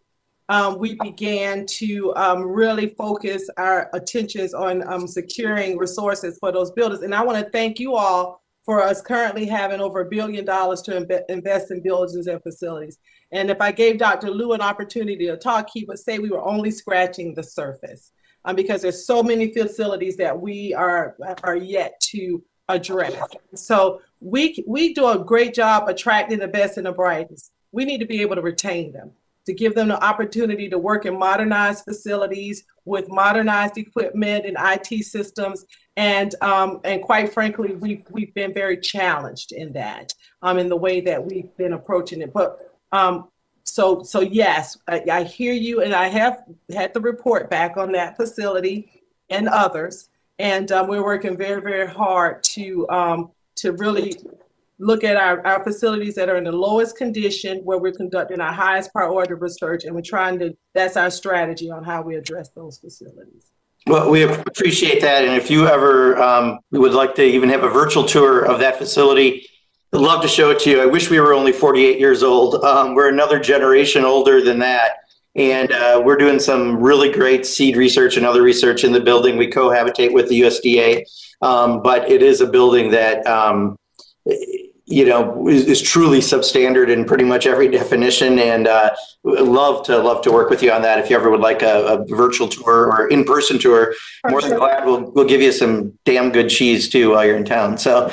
we began to really focus our attentions on securing resources for those buildings. And I want to thank you all for us currently having over $1 billion to invest in buildings and facilities. And if I gave Dr. Liu an opportunity to talk, he would say we were only scratching the surface because there's so many facilities that we are yet to address. So we do a great job attracting the best and the brightest. We need to be able to retain them, to give them the opportunity to work in modernized facilities with modernized equipment and IT systems. And quite frankly, we've been very challenged in that, in the way that we've been approaching it. But so yes, I hear you, and I have had the report back on that facility and others. And we're working very, very hard to really look at our facilities that are in the lowest condition, where we're conducting our highest priority research, and we're trying to, that's our strategy on how we address those facilities. Well, we appreciate that. And if you ever would like to even have a virtual tour of that facility, I'd love to show it to you. I wish we were only 48 years old. We're another generation older than that. And we're doing some really great seed research and other research in the building. We cohabitate with the USDA, but it is a building that is truly substandard in pretty much every definition, and love to work with you on that. If you ever would like a virtual tour or in-person tour, more than glad. We'll give you some damn good cheese too while you're in town. So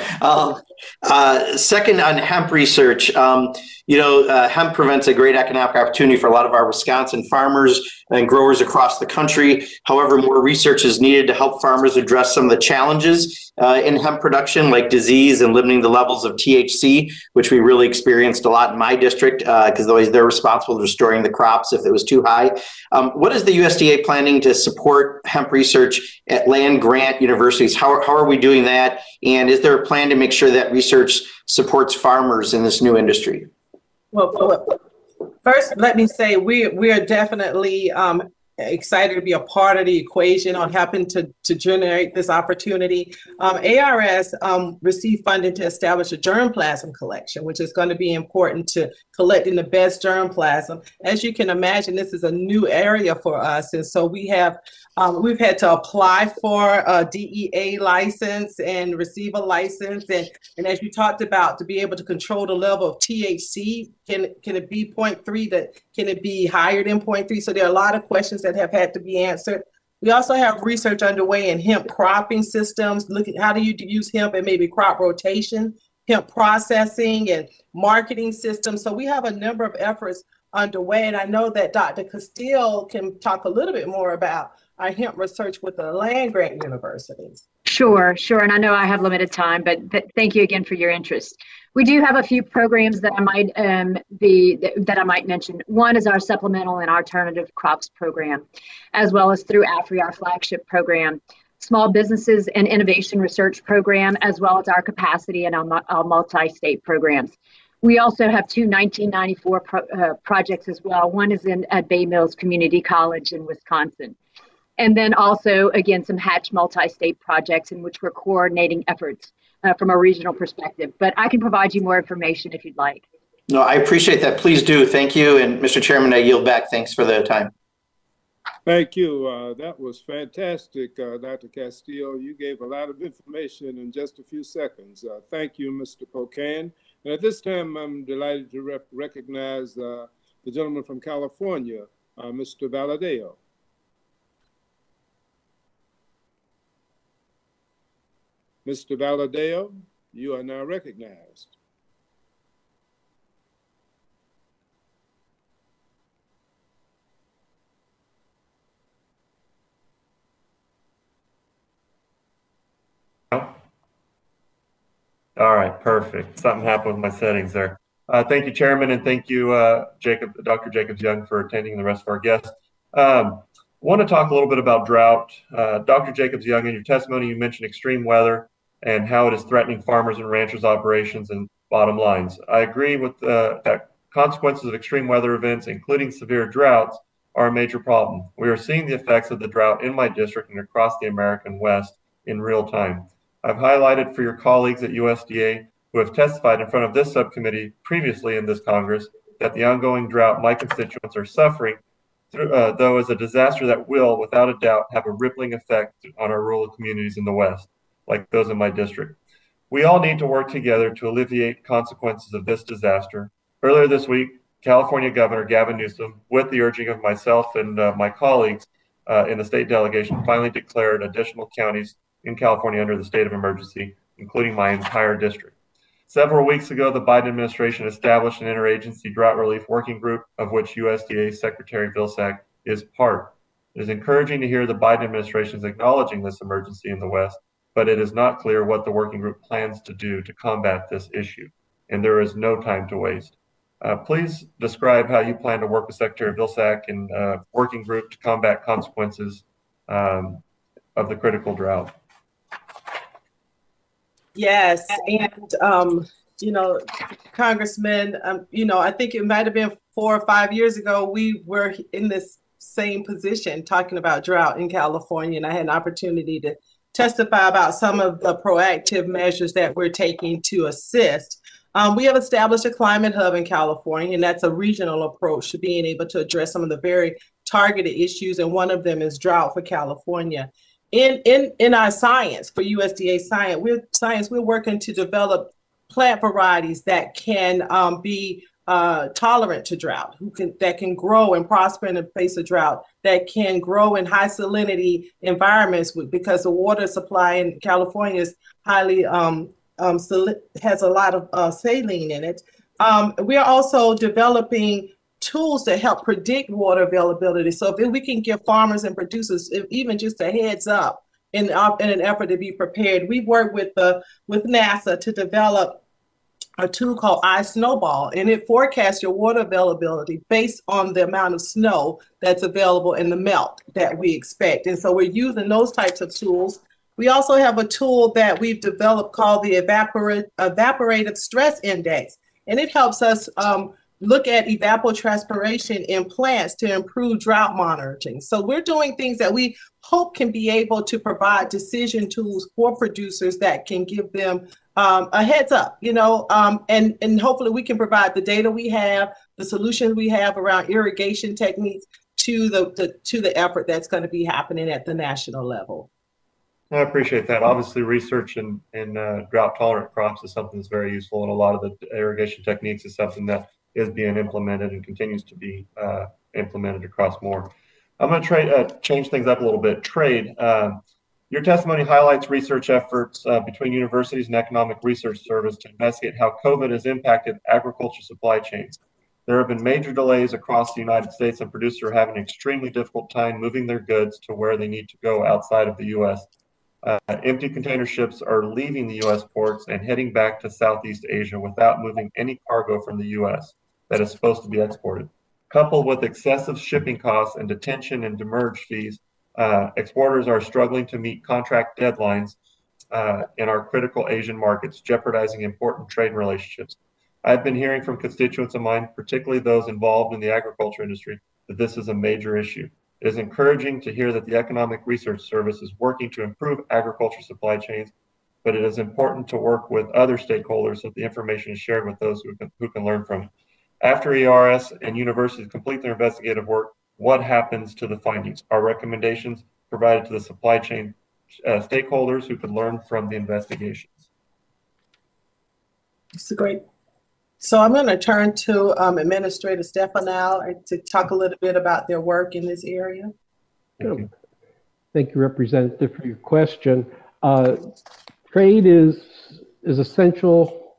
second, on hemp research, hemp presents a great economic opportunity for a lot of our Wisconsin farmers and growers across the country. However, more research is needed to help farmers address some of the challenges in hemp production, like disease and limiting the levels of THC, which we really experienced a lot in my district because they're responsible for restoring the crops if it was too high. What is the USDA planning to support hemp research at land-grant universities? How are we doing that? And is there a plan to make sure that research supports farmers in this new industry? Well, first, let me say we are definitely excited to be a part of the equation on helping to generate this opportunity. ARS received funding to establish a germplasm collection, which is going to be important to collecting the best germplasm. As you can imagine, this is a new area for us, and so we've had to apply for a DEA license and receive a license, and as you talked about, to be able to control the level of THC, can it be 0.3? Can it be higher than 0.3? So there are a lot of questions that have had to be answered. We also have research underway in hemp cropping systems, looking at how do you use hemp and maybe crop rotation, hemp processing and marketing systems. So we have a number of efforts underway, and I know that Dr. Castile can talk a little bit more about our hemp research with the land-grant universities. Sure. And I know I have limited time, but thank you again for your interest. We do have a few programs that I might mention. One is our supplemental and alternative crops program, as well as through AFRI, our flagship program, small businesses and innovation research program, as well as our capacity and our multi-state programs. We also have two 1994 projects as well. One is at Bay Mills Community College in Wisconsin. And then also, again, some Hatch multi-state projects in which we're coordinating efforts from a regional perspective. But I can provide you more information if you'd like. No, I appreciate that. Please do. Thank you. And Mr. Chairman, I yield back. Thanks for the time. Thank you. That was fantastic, Dr. Castillo. You gave a lot of information in just a few seconds. Thank you, Mr. Pocan. And at this time, I'm delighted to recognize the gentleman from California, Mr. Valadeo. Mr. Valadeo, you are now recognized. All right, perfect. Something happened with my settings there. Thank you, Chairman, and thank you, Dr. Jacobs-Young, for attending, and the rest of our guests. I want to talk a little bit about drought. Dr. Jacobs-Young, in your testimony, you mentioned extreme weather and how it is threatening farmers and ranchers' operations and bottom lines. I agree with that consequences of extreme weather events, including severe droughts, are a major problem. We are seeing the effects of the drought in my district and across the American West in real time. I've highlighted for your colleagues at USDA who have testified in front of this subcommittee previously in this Congress that the ongoing drought my constituents are suffering though is a disaster that will, without a doubt, have a rippling effect on our rural communities in the West, like those in my district. We all need to work together to alleviate consequences of this disaster. Earlier this week, California Governor Gavin Newsom, with the urging of myself and my colleagues in the state delegation, finally declared additional counties in California under the state of emergency, including my entire district. Several weeks ago, the Biden administration established an interagency drought relief working group, of which USDA Secretary Vilsack is part. It is encouraging to hear the Biden administration is acknowledging this emergency in the West, but it is not clear what the working group plans to do to combat this issue, and there is no time to waste. Please describe how you plan to work with Secretary Vilsack and working group to combat consequences of the critical drought. Yes, and Congressman, I think it might have been 4 or 5 years ago, we were in this same position talking about drought in California, and I had an opportunity to testify about some of the proactive measures that we're taking to assist. We have established a climate hub in California, and that's a regional approach to being able to address some of the very targeted issues, and one of them is drought for California. In our science, for USDA science, we're working to develop plant varieties that can be tolerant to drought, that can grow and prosper in the face of drought, that can grow in high salinity environments, because the water supply in California is highly has a lot of saline in it. We are also developing tools to help predict water availability. So if we can give farmers and producers even just a heads up in an effort to be prepared, we've worked with NASA to develop a tool called iSnowball, and it forecasts your water availability based on the amount of snow that's available and the melt that we expect. And so we're using those types of tools. We also have a tool that we've developed called the Evaporative Stress Index, and it helps us look at evapotranspiration in plants to improve drought monitoring. So we're doing things that we hope can be able to provide decision tools for producers that can give them a heads up, and hopefully we can provide the data we have, the solutions we have around irrigation techniques to the effort that's going to be happening at the national level. I appreciate that. Obviously, research in drought-tolerant crops is something that's very useful, and a lot of the irrigation techniques is something that is being implemented and continues to be implemented across more. I'm going to change things up a little bit. Trade. Your testimony highlights research efforts between universities and Economic Research Service to investigate how COVID has impacted agriculture supply chains. There have been major delays across the United States, and producers are having an extremely difficult time moving their goods to where they need to go outside of the U.S. Empty container ships are leaving the U.S. ports and heading back to Southeast Asia without moving any cargo from the U.S. that is supposed to be exported. Coupled with excessive shipping costs and detention and demurrage fees, exporters are struggling to meet contract deadlines in our critical Asian markets, jeopardizing important trade relationships. I've been hearing from constituents of mine, particularly those involved in the agriculture industry, that this is a major issue. It is encouraging to hear that the Economic Research Service is working to improve agriculture supply chains, but it is important to work with other stakeholders so the information is shared with those who can learn from it. After ERS and universities complete their investigative work, what happens to the findings? Are recommendations provided to the supply chain stakeholders who can learn from the investigations? That's great. So I'm going to turn to Administrator Stefano to talk a little bit about their work in this area. Thank you, Representative, for your question. Trade is essential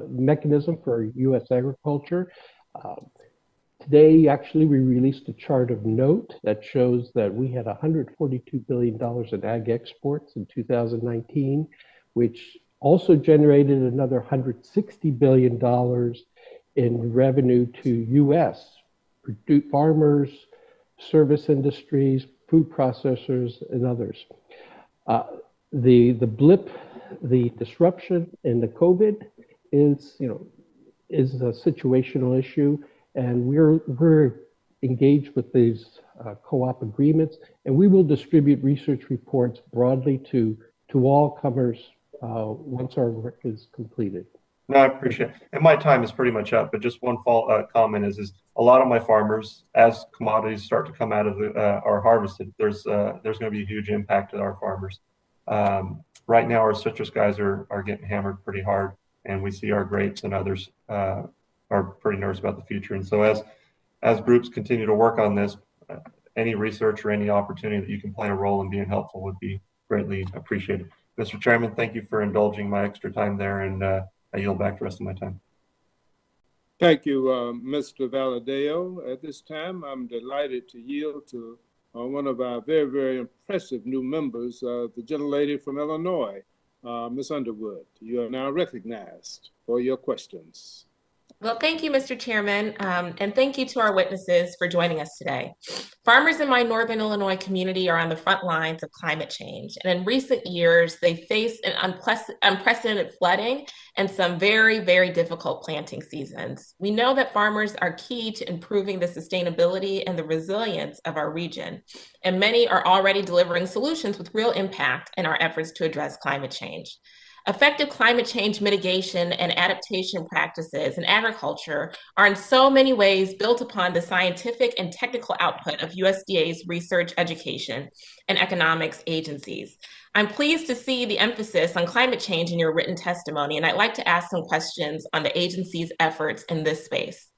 mechanism for U.S. agriculture. Today, actually, we released a chart of note that shows that we had $142 billion in ag exports in 2019, which also generated another $160 billion in revenue to U.S. farmers, service industries, food processors, and others. The blip, the disruption in the COVID is a situational issue, and we're engaged with these co-op agreements, and we will distribute research reports broadly to all comers once our work is completed. No, I appreciate it. And my time is pretty much up, but just one comment is a lot of my farmers, as commodities start to come out of are harvested, there's going to be a huge impact to our farmers. Right now, our citrus guys are getting hammered pretty hard, and we see our grapes and others are pretty nervous about the future. And so as groups continue to work on this, any research or any opportunity that you can play a role in being helpful would be greatly appreciated. Mr. Chairman, thank you for indulging my extra time there, and I yield back the rest of my time. Thank you, Mr. Valadeo. At this time, I'm delighted to yield to one of our very, very impressive new members, the gentlelady from Illinois, Ms. Underwood. You are now recognized for your questions. Well, thank you, Mr. Chairman, and thank you to our witnesses for joining us today. Farmers in my Northern Illinois community are on the front lines of climate change, and in recent years, they face an unprecedented flooding and some very, very difficult planting seasons. We know that farmers are key to improving the sustainability and the resilience of our region, and many are already delivering solutions with real impact in our efforts to address climate change. Effective climate change mitigation and adaptation practices in agriculture are in so many ways built upon the scientific and technical output of USDA's research, education, and economics agencies. I'm pleased to see the emphasis on climate change in your written testimony, and I'd like to ask some questions on the agency's efforts in this space.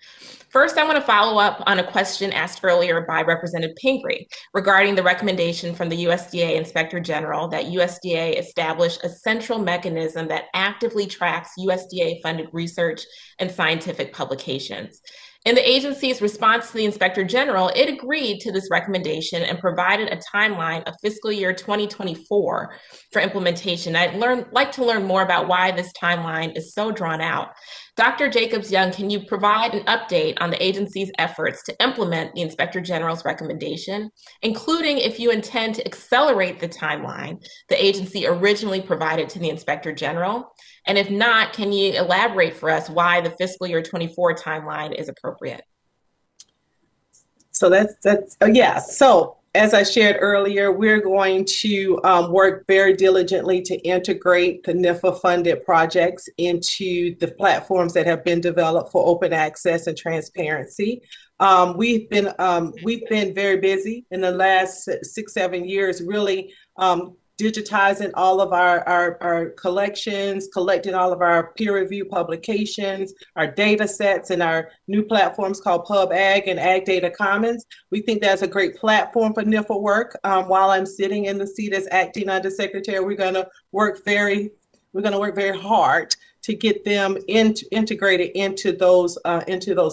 First, I want to follow up on a question asked earlier by Representative Pingree regarding the recommendation from the USDA Inspector General that USDA establish a central mechanism that actively tracks USDA-funded research and scientific publications. In the agency's response to the Inspector General, it agreed to this recommendation and provided a timeline of fiscal year 2024 for implementation. I'd like to learn more about why this timeline is so drawn out. Dr. Jacobs-Young, can you provide an update on the agency's efforts to implement the Inspector General's recommendation, including if you intend to accelerate the timeline the agency originally provided to the Inspector General? And if not, can you elaborate for us why the fiscal year 24 timeline is appropriate? So yeah. So as I shared earlier, we're going to work very diligently to integrate the NIFA-funded projects into the platforms that have been developed for open access and transparency. We've been very busy in the last 6-7 years, really digitizing all of our collections, collecting all of our peer review publications, our data sets, and our new platforms called PubAg and Ag Data Commons. We think that's a great platform for NIFA work. While I'm sitting in the seat as acting undersecretary, we're going to work very hard to get them integrated into those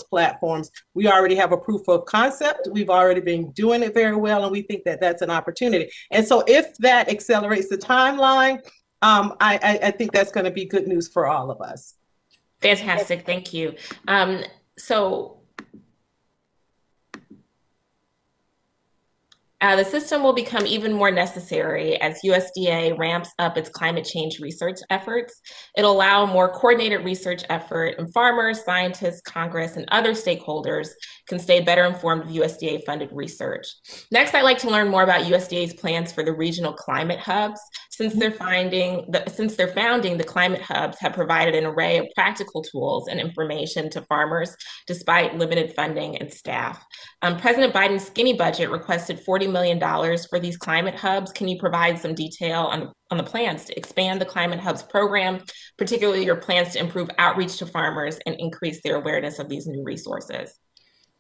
platforms. We already have a proof of concept. We've already been doing it very well, and we think that that's an opportunity. And so if that accelerates the timeline, I think that's going to be good news for all of us. Fantastic, thank you. The system will become even more necessary as USDA ramps up its climate change research efforts. It'll allow a more coordinated research effort, and farmers, scientists, Congress, and other stakeholders can stay better informed of USDA-funded research. Next, I'd like to learn more about USDA's plans for the regional climate hubs. Since their founding, the climate hubs have provided an array of practical tools and information to farmers despite limited funding and staff. President Biden's skinny budget requested $40 million for these climate hubs. Can you provide some detail on the plans to expand the climate hubs program, particularly your plans to improve outreach to farmers and increase their awareness of these new resources?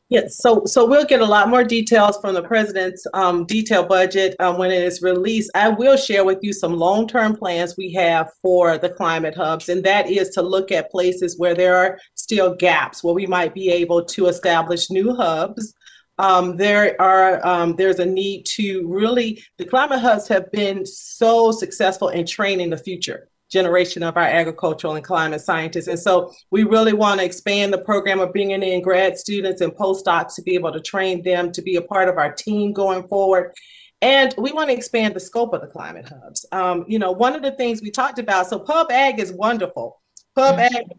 Yes, so we'll get a lot more details from the president's detailed budget when it is released. I will share with you some long-term plans we have for the climate hubs, and that is to look at places where there are still gaps, where we might be able to establish new hubs. There's a need to really, the climate hubs have been so successful in training the future generation of our agricultural and climate scientists. And so we really want to expand the program of bringing in grad students and postdocs to be able to train them to be a part of our team going forward. And we want to expand the scope of the climate hubs. One of the things we talked about, so PubAg is wonderful. PubAg,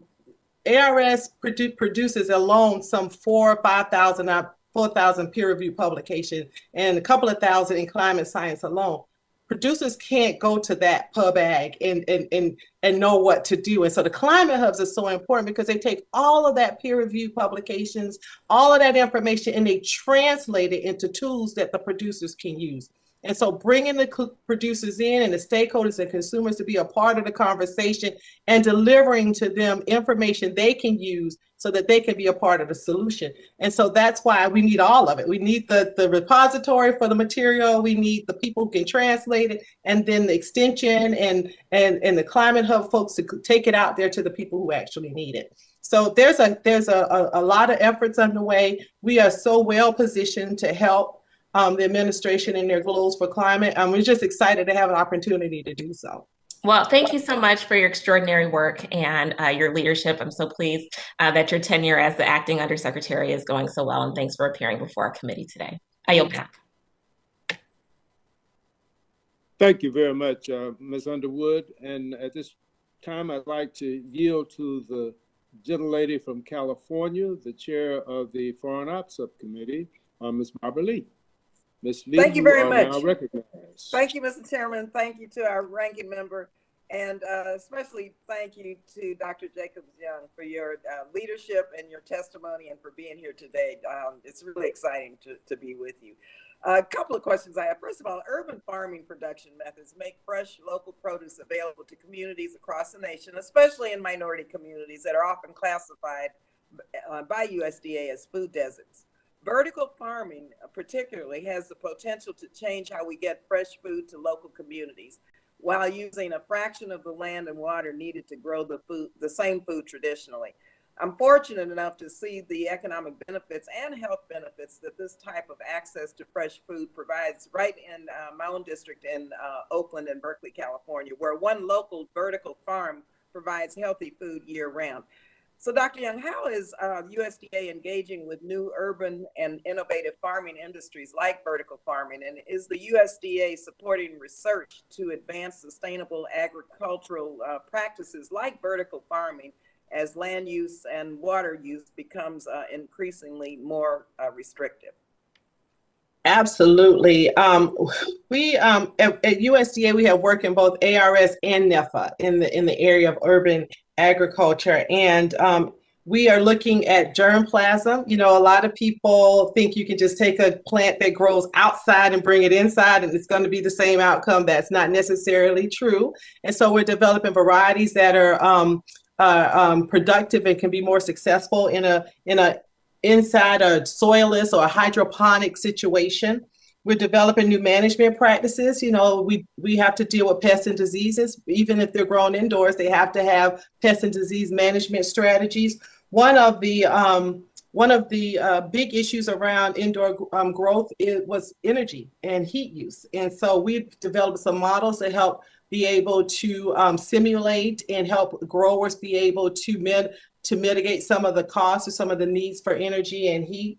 ARS produces alone some 4,000 or 5,000 peer-reviewed publications and a couple of thousand in climate science alone. producers can't go to that pub ag and know what to do. And so the climate hubs are so important because they take all of that peer reviewed publications, all of that information, and they translate it into tools that the producers can use. And so bringing the producers in and the stakeholders and consumers to be a part of the conversation and delivering to them information they can use so that they can be a part of the solution. And so that's why we need all of it. We need the repository for the material. We need the people who can translate it, and then the extension and the climate hub folks to take it out there to the people who actually need it. So there's a lot of efforts underway. We are so well positioned to help the administration in their goals for climate. We're just excited to have an opportunity to do so. Well, thank you so much for your extraordinary work and your leadership. I'm so pleased that your tenure as the acting undersecretary is going so well, and thanks for appearing before our committee today. I yield back. Thank you very much, Ms. Underwood. And at this time, I'd like to yield to the gentlelady from California, the chair of the Foreign Ops Subcommittee, Ms. Barbara Lee. Ms. Lee, thank you very much. Now recognized. Thank you, Mr. Chairman. Thank you to our ranking member, and especially thank you to Dr. Jacobs-Young for your leadership and your testimony and for being here today. It's really exciting to be with you. A couple of questions I have. First of all, urban farming production methods make fresh local produce available to communities across the nation, especially in minority communities that are often classified by USDA as food deserts. Vertical farming particularly has the potential to change how we get fresh food to local communities while using a fraction of the land and water needed to grow the same food traditionally. I'm fortunate enough to see the economic benefits and health benefits that this type of access to fresh food provides right in my own district in Oakland and Berkeley, California, where one local vertical farm provides healthy food year round. So Dr. Young, how is USDA engaging with new urban and innovative farming industries like vertical farming? And is the USDA supporting research to advance sustainable agricultural practices like vertical farming as land use and water use becomes increasingly more restrictive? Absolutely. We at USDA, we have worked in both ARS and NEFA in the area of urban agriculture, and we are looking at germplasm. You know, a lot of people think you can just take a plant that grows outside and bring it inside and it's going to be the same outcome. That's not necessarily true. And so we're developing varieties that are productive and can be more successful in a inside a soilless or a hydroponic situation. We're developing new management practices. You know, we have to deal with pests and diseases. Even if they're grown indoors, they have to have pest and disease management strategies. One of the big issues around indoor growth was energy and heat use. And so we've developed some models to help be able to simulate and help growers be able to mitigate some of the costs or some of the needs for energy and heat.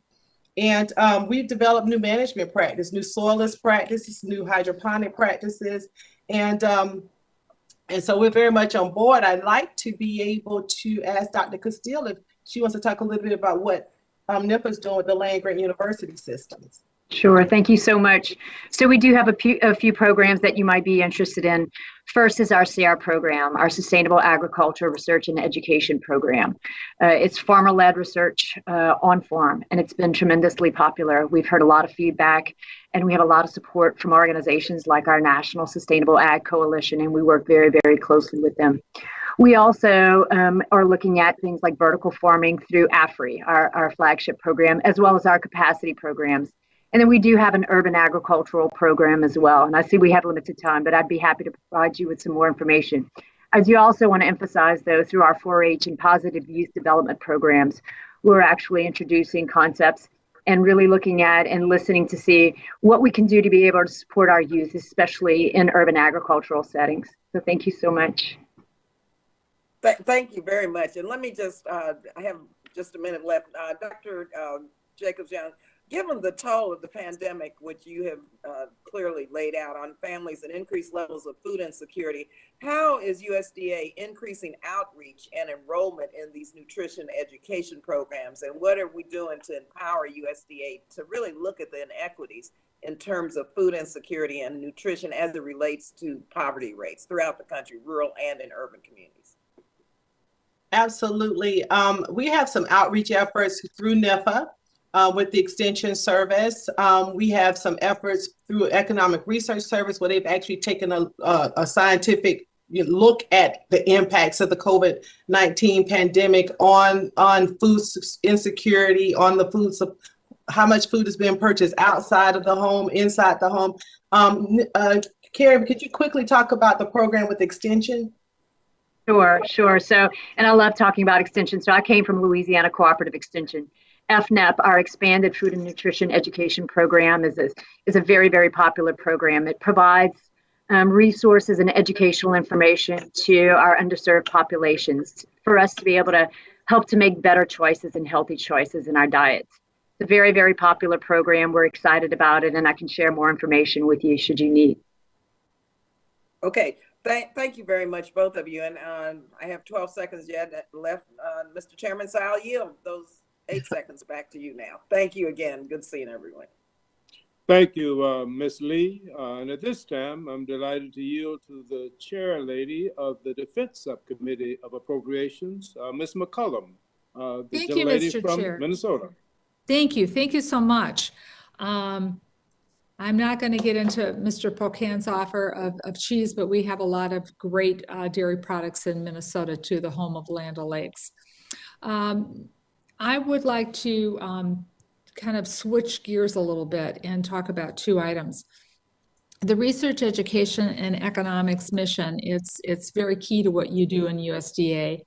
And we've developed new management practice, new soilless practices, new hydroponic practices. And so we're very much on board. I'd like to be able to ask Dr. Castile if she wants to talk a little bit about what NIFA is doing with the land-grant university systems. Sure. Thank you so much. So we do have a few programs that you might be interested in. First is our CR program, our Sustainable Agriculture Research and Education Program. It's farmer-led research on farm, and it's been tremendously popular. We've heard a lot of feedback, and we have a lot of support from organizations like our National Sustainable Ag Coalition, and we work very, very closely with them. We also are looking at things like vertical farming through AFRI, our flagship program, as well as our capacity programs. And then we do have an urban agricultural program as well. And I see we have limited time, but I'd be happy to provide you with some more information. I do also want to emphasize, though, through our 4-H and positive youth development programs, we're actually introducing concepts and really looking at and listening to see what we can do to be able to support our youth, especially in urban agricultural settings. So thank you so much. Thank you very much. And let me just, I have just a minute left. Dr. Jacobs-Young, given the toll of the pandemic, which you have clearly laid out on families and increased levels of food insecurity, how is USDA increasing outreach and enrollment in these nutrition education programs? And what are we doing to empower USDA to really look at the inequities in terms of food insecurity and nutrition as it relates to poverty rates throughout the country, rural and in urban communities? Absolutely. We have some outreach efforts through NIFA with the Extension Service. We have some efforts through Economic Research Service where they've actually taken a scientific look at the impacts of the COVID-19 pandemic on food insecurity, on the food, how much food is being purchased outside of the home, inside the home. Carrie, could you quickly talk about the program with Extension? Sure. So, and I love talking about Extension. So I came from Louisiana Cooperative Extension. FNEP, our Expanded Food and Nutrition Education Program, is a very, very popular program. It provides resources and educational information to our underserved populations for us to be able to help to make better choices and healthy choices in our diets. It's a very, very popular program. We're excited about it, and I can share more information with you should you need. Okay. Thank you very much, both of you. And I have 12 seconds yet left, Mr. Chairman, so I'll yield those 8 seconds back to you now. Thank you again. Good seeing everyone. Thank you, Ms. Lee. And at this time, I'm delighted to yield to the chair lady of the Defense Subcommittee of Appropriations, Ms. McCullum, the Thank you, lady Mr. from Chair. Minnesota. Thank you. Thank you so much. I'm not going to get into Mr. Pocan's offer of cheese, but we have a lot of great dairy products in Minnesota too, the home of Land O'Lakes. I would like to kind of switch gears a little bit and talk about 2 items. The Research, Education, and Economics mission, it's very key to what you do in USDA.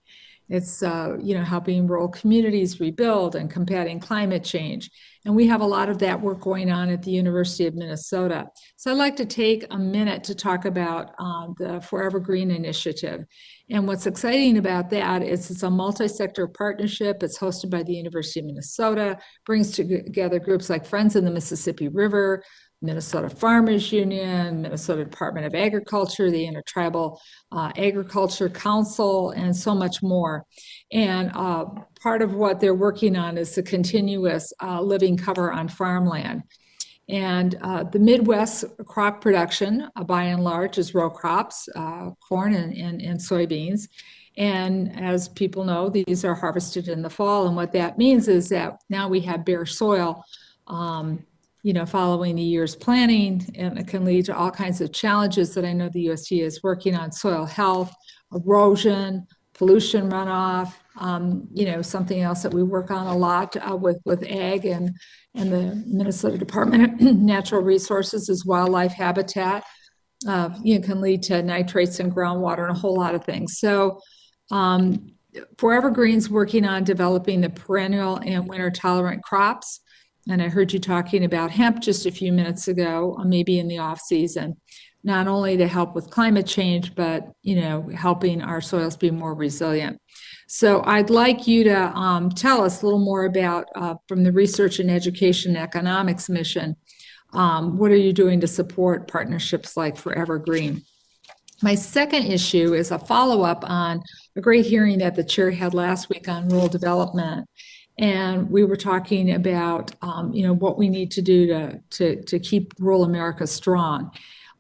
It's helping rural communities rebuild and combating climate change. And we have a lot of that work going on at the University of Minnesota. So I'd like to take a minute to talk about the Forever Green initiative. And what's exciting about that is it's a multi-sector partnership. It's hosted by the University of Minnesota, brings together groups like Friends of the Mississippi River, Minnesota Farmers Union, Minnesota Department of Agriculture, the Intertribal Agriculture Council, and so much more. And part of what they're working on is the continuous living cover on farmland. And the Midwest crop production, by and large, is row crops, corn and soybeans. And as people know, these are harvested in the fall. And what that means is that now we have bare soil, following the year's planning, and it can lead to all kinds of challenges that I know the USDA is working on: soil health, erosion, pollution runoff, something else that we work on a lot with ag and the Minnesota Department of Natural Resources is wildlife habitat. Can lead to nitrates in groundwater and a whole lot of things. So Forever Green's working on developing the perennial and winter tolerant crops. And I heard you talking about hemp just a few minutes ago, maybe in the off season, not only to help with climate change, but, helping our soils be more resilient. So I'd like you to tell us a little more about, from the Research and Education Economics mission, what are you doing to support partnerships like Forever Green? My second issue is a follow-up on a great hearing that the chair had last week on rural development. And we were talking about, what we need to do to keep rural America strong.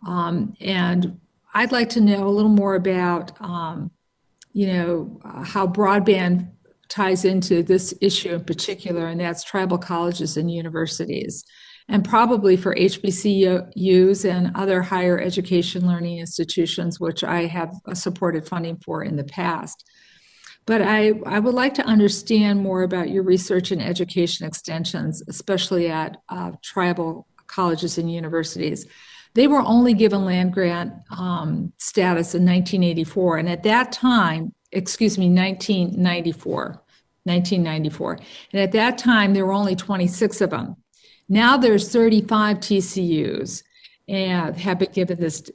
And I'd like to know a little more about, how broadband ties into this issue in particular, and that's tribal colleges and universities, and probably for HBCUs and other higher education learning institutions, which I have supported funding for in the past. But I would like to understand more about your research and education extensions, especially at tribal colleges and universities. They were only given land grant status in 1984. And at that time, 1994. And at that time, there were only 26 of them. Now there's 35 TCUs and have been given this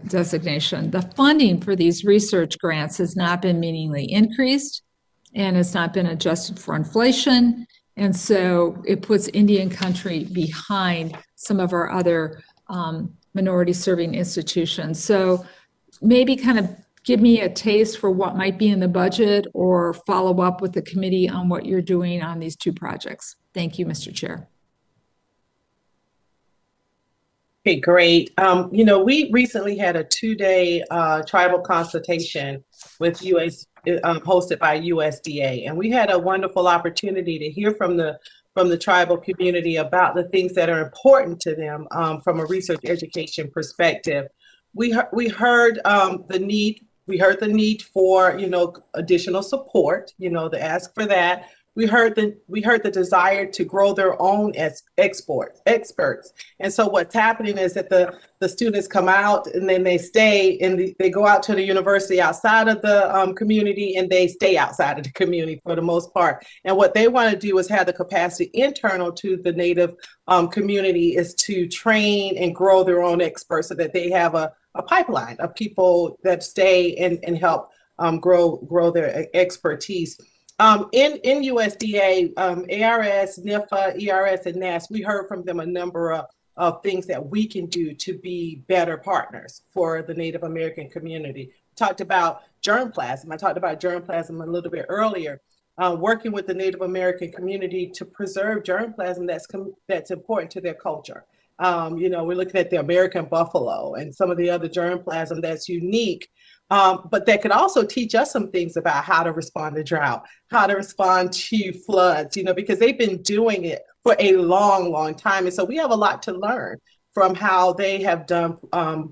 designation. The funding for these research grants has not been meaningfully increased, and it's not been adjusted for inflation. And so it puts Indian country behind some of our other minority serving institutions. So maybe kind of give me a taste for what might be in the budget, or follow up with the committee on what you're doing on these 2 projects. Thank you, Mr. Chair. Okay, great. We recently had a 2-day tribal consultation with hosted by USDA, and we had a wonderful opportunity to hear from the tribal community about the things that are important to them from a research education perspective. We heard the need. We heard the need for additional support. The ask for that. We heard the desire to grow their own as experts. And so what's happening is that the students come out and then they stay and they go out to the university outside of the community, and they stay outside of the community for the most part. And what they want to do is have the capacity internal to the Native community is to train and grow their own experts so that they have a pipeline of people that stay and help grow their expertise. In USDA, ARS, NIFA, ERS, and NAS, we heard from them a number of things that we can do to be better partners for the Native American community. Talked about germplasm. I talked about germplasm a little bit earlier. Working with the Native American community to preserve germplasm that's important to their culture. We're looking at the American buffalo and some of the other germplasm that's unique. But that could also teach us some things about how to respond to drought, how to respond to floods, because they've been doing it for a long, long time. And so we have a lot to learn from how they have done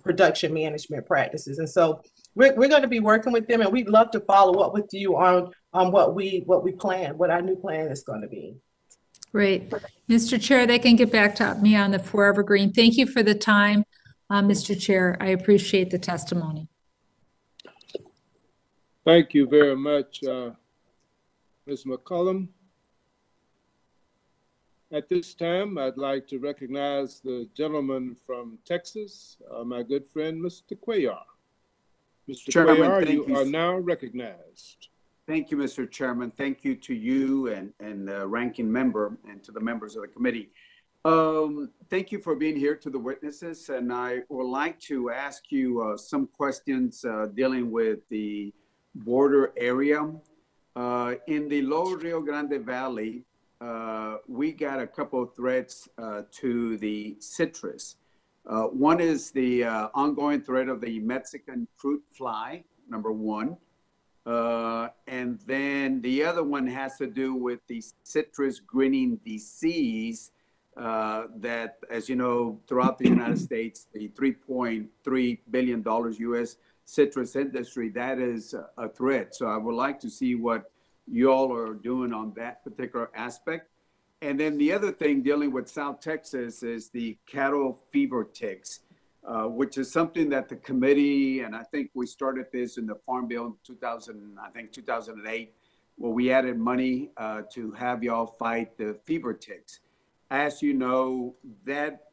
production management practices. And so we're going to be working with them, and we'd love to follow up with you on what we plan, what our new plan is going to be. Great. Mr. Chair, they can get back to me on the Forever Green. Thank you for the time, Mr. Chair. I appreciate the testimony. Thank you very much, Ms. McCollum. At this time, I'd like to recognize the gentleman from Texas, my good friend, Mr. Cuellar. Mr. Cuellar, you are now recognized. Thank you, Mr. Chairman. Thank you to you and the ranking member and to the members of the committee. Thank you for being here, to the witnesses. And I would like to ask you some questions dealing with the border area. In the Lower Rio Grande Valley, we got a couple of threats to the citrus. One is the ongoing threat of the Mexican fruit fly, number one. And then the other one has to do with the citrus greening disease that, as you know, throughout the United States, the $3.3 billion US citrus industry, that is a threat. So I would like to see what you all are doing on that particular aspect. And then the other thing dealing with South Texas is the cattle fever ticks, which is something that the committee, and I think we started this in the Farm Bill in 2008, where we added money to have y'all fight the fever ticks. As you know, that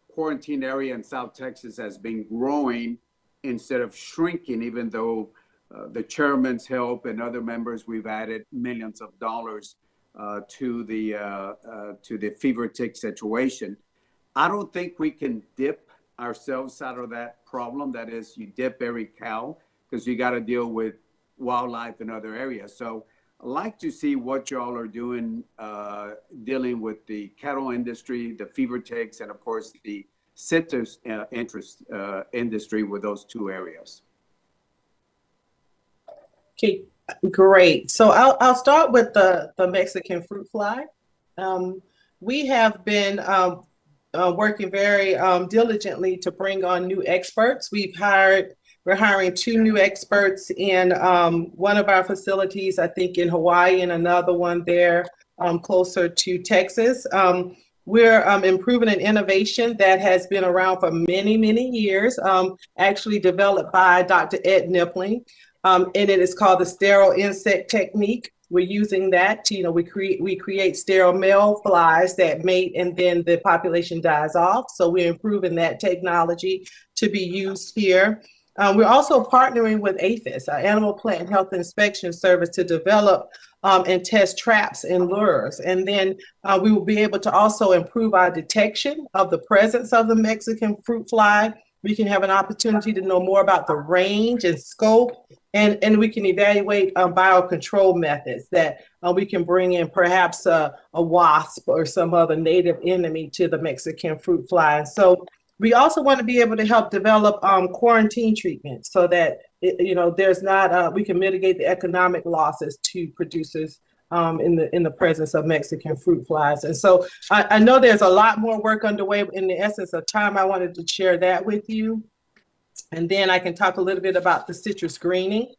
quarantine area in South Texas has been growing instead of shrinking, even though the chairman's help and other members, we've added millions of dollars to the fever tick situation. I don't think we can dip ourselves out of that problem. That is, you dip every cow, because you got to deal with wildlife in other areas. So I'd like to see what y'all are doing, dealing with the cattle industry, the fever ticks, and of course the citrus industry with those two areas. Okay, great. So I'll start with the Mexican fruit fly. We have been working very diligently to bring on new experts. We're hiring 2 new experts in one of our facilities, I think in Hawaii, and another one there closer to Texas. We're improving an innovation that has been around for many, many years, actually developed by Dr. Ed Nippling, and it is called the sterile insect technique. We're using that to, we create sterile male flies that mate and then the population dies off. So we're improving that technology to be used here. We're also partnering with APHIS, our Animal Plant Health Inspection Service, to develop and test traps and lures. And then we will be able to also improve our detection of the presence of the Mexican fruit fly. We can have an opportunity to know more about the range and scope, and we can evaluate biocontrol methods that we can bring in perhaps a wasp or some other native enemy to the Mexican fruit fly. And so We also want to be able to help develop quarantine treatment so that there's not we can mitigate the economic losses to producers in the presence of Mexican fruit flies. And so I know there's a lot more work underway. In the essence of time, I wanted to share that with you, and then I can talk a little bit about the citrus greening.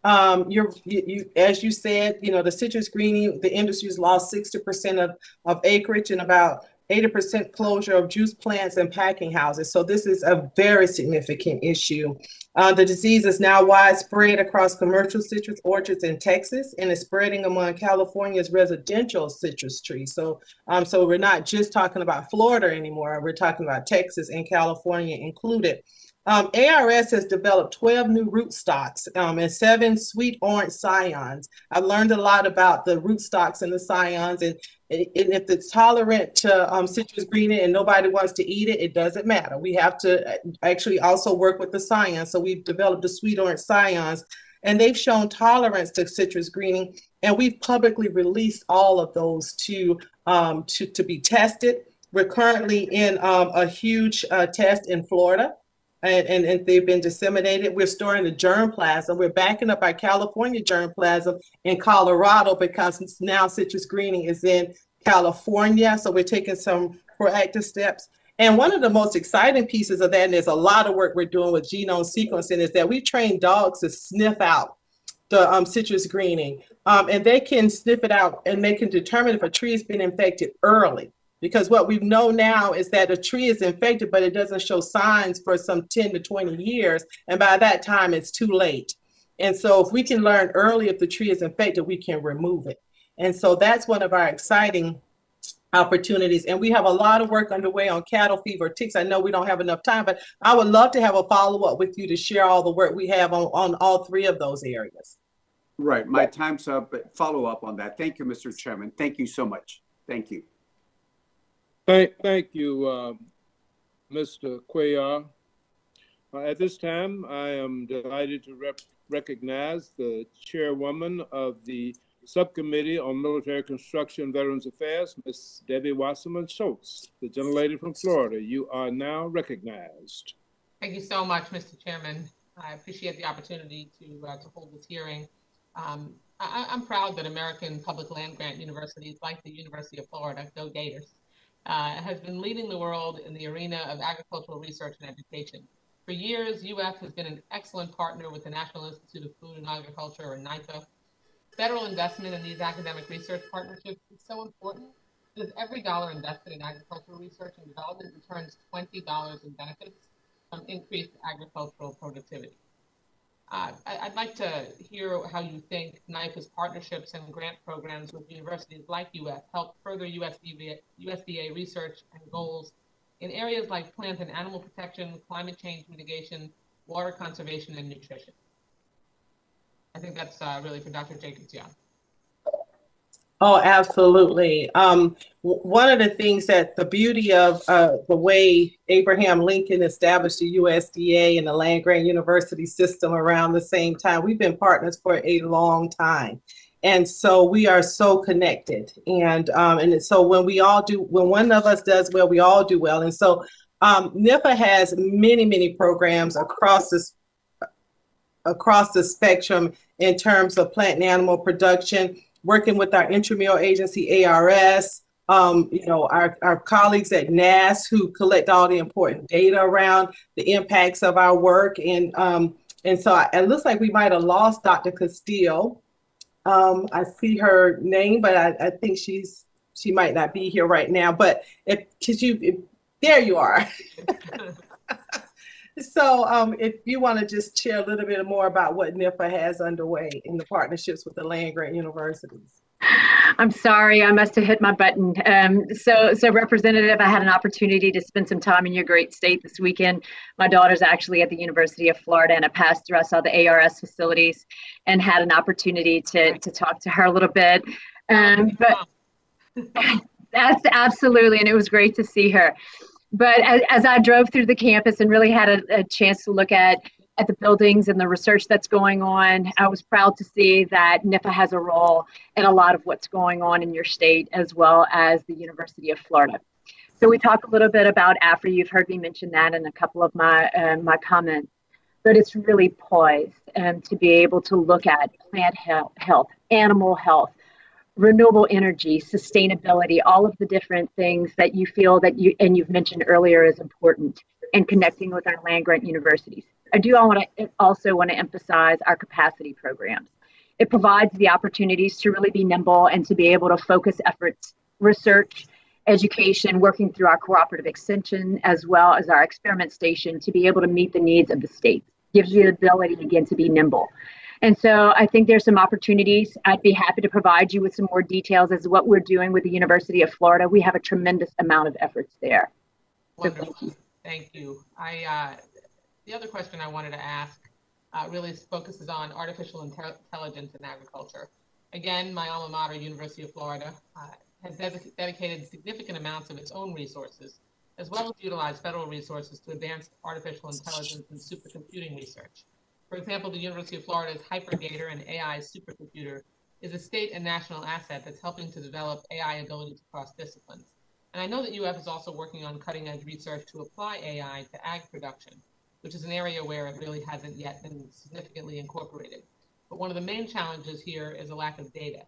As you said, the citrus greening, the industry's lost 60% of acreage and about 80% closure of juice plants and packing houses. So this is a very significant issue. The disease is now widespread across commercial citrus orchards in Texas and is spreading among California's residential citrus trees. So we're not just talking about Florida anymore. We're talking about Texas and California included. ARS has developed 12 new rootstocks and 7 sweet orange scions. I've learned a lot about the rootstocks and the scions, and if it's tolerant to citrus greening and nobody wants to eat it, it doesn't matter. We have to actually also work with the scions. So we've developed the sweet orange scions, and they've shown tolerance to citrus greening, and we've publicly released all of those to be tested. We're currently in a huge test in Florida. And they've been disseminated. We're storing the germplasm. We're backing up our California germplasm in Colorado because now citrus greening is in California. So we're taking some proactive steps. And one of the most exciting pieces of that, and there's a lot of work we're doing with genome sequencing, is that we train dogs to sniff out the citrus greening. And they can sniff it out and they can determine if a tree has been infected early. Because what we know now is that a tree is infected, but it doesn't show signs for some 10 to 20 years. And by that time, it's too late. And so if we can learn early if the tree is infected, we can remove it. And so that's one of our exciting opportunities. And we have a lot of work underway on cattle fever, ticks. I know we don't have enough time, but I would love to have a follow-up with you to share all the work we have on all 3 of those areas. Right. My time's up, but follow up on that. Thank you, Mr. Chairman. Thank you so much. Thank you. Thank you, Mr. Cuellar. At this time, I am delighted to recognize the chairwoman of the Subcommittee on Military Construction and Veterans Affairs, Ms. Debbie Wasserman Schultz, the gentlelady from Florida. You are now recognized. Thank you so much, Mr. Chairman. I appreciate the opportunity to hold this hearing. I'm proud that American public land grant universities like the University of Florida, go Gators, has been leading the world in the arena of agricultural research and education. For years, UF has been an excellent partner with the National Institute of Food and Agriculture, or NIFA. Federal investment in these academic research partnerships is so important because every dollar invested in agricultural research and development returns $20 in benefits from increased agricultural productivity. I'd like to hear how you think NIFA's partnerships and grant programs with universities like UF help further USDA research and goals in areas like plant and animal protection, climate change mitigation, water conservation, and nutrition. I think that's really for Dr. Jacobs-Young. Oh, absolutely. One of the things that the beauty of the way Abraham Lincoln established the USDA and the land grant university system around the same time, we've been partners for a long time. And so we are so connected. And so when one of us does well, we all do well. And so NIFA has many, many programs across the spectrum in terms of plant and animal production, working with our intramural agency, ARS, our colleagues at NASS who collect all the important data around the impacts of our work. And so it looks like we might have lost Dr. Castile. I see her name, but I think she might not be here right now. But there you are. So if you want to just share a little bit more about what NIFA has underway in the partnerships with the land grant universities. I'm sorry, I must have hit my button. So Representative, I had an opportunity to spend some time in your great state this weekend. My daughter's actually at the University of Florida, and I passed through, I saw the ARS facilities and had an opportunity to talk to her a little bit. But that's absolutely, and it was great to see her. But as I drove through the campus and really had a chance to look at the buildings and the research that's going on, I was proud to see that NIFA has a role in a lot of what's going on in your state, as well as the University of Florida. So we talk a little bit about AFRI. You've heard me mention that in a couple of my comments, but it's really poised to be able to look at plant health, animal health, renewable energy, sustainability, all of the different things that you feel that you've mentioned earlier is important, and connecting with our land-grant universities. I do also want to emphasize our capacity programs. It provides the opportunities to really be nimble and to be able to focus efforts, research, education, working through our cooperative extension, as well as our experiment station, to be able to meet the needs of the state. Gives you the ability, again, to be nimble. And so I think there's some opportunities. I'd be happy to provide you with some more details as to what we're doing with the University of Florida. We have a tremendous amount of efforts there. So thank you. Thank you. The other question I wanted to ask really focuses on artificial intelligence in agriculture. Again, my alma mater, University of Florida, has dedicated significant amounts of its own resources, as well as utilized federal resources to advance artificial intelligence and supercomputing research. For example, the University of Florida's HyperData and AI supercomputer is a state and national asset that's helping to develop AI abilities across disciplines. And I know that UF is also working on cutting-edge research to apply AI to ag production, which is an area where it really hasn't yet been significantly incorporated. But one of the main challenges here is a lack of data.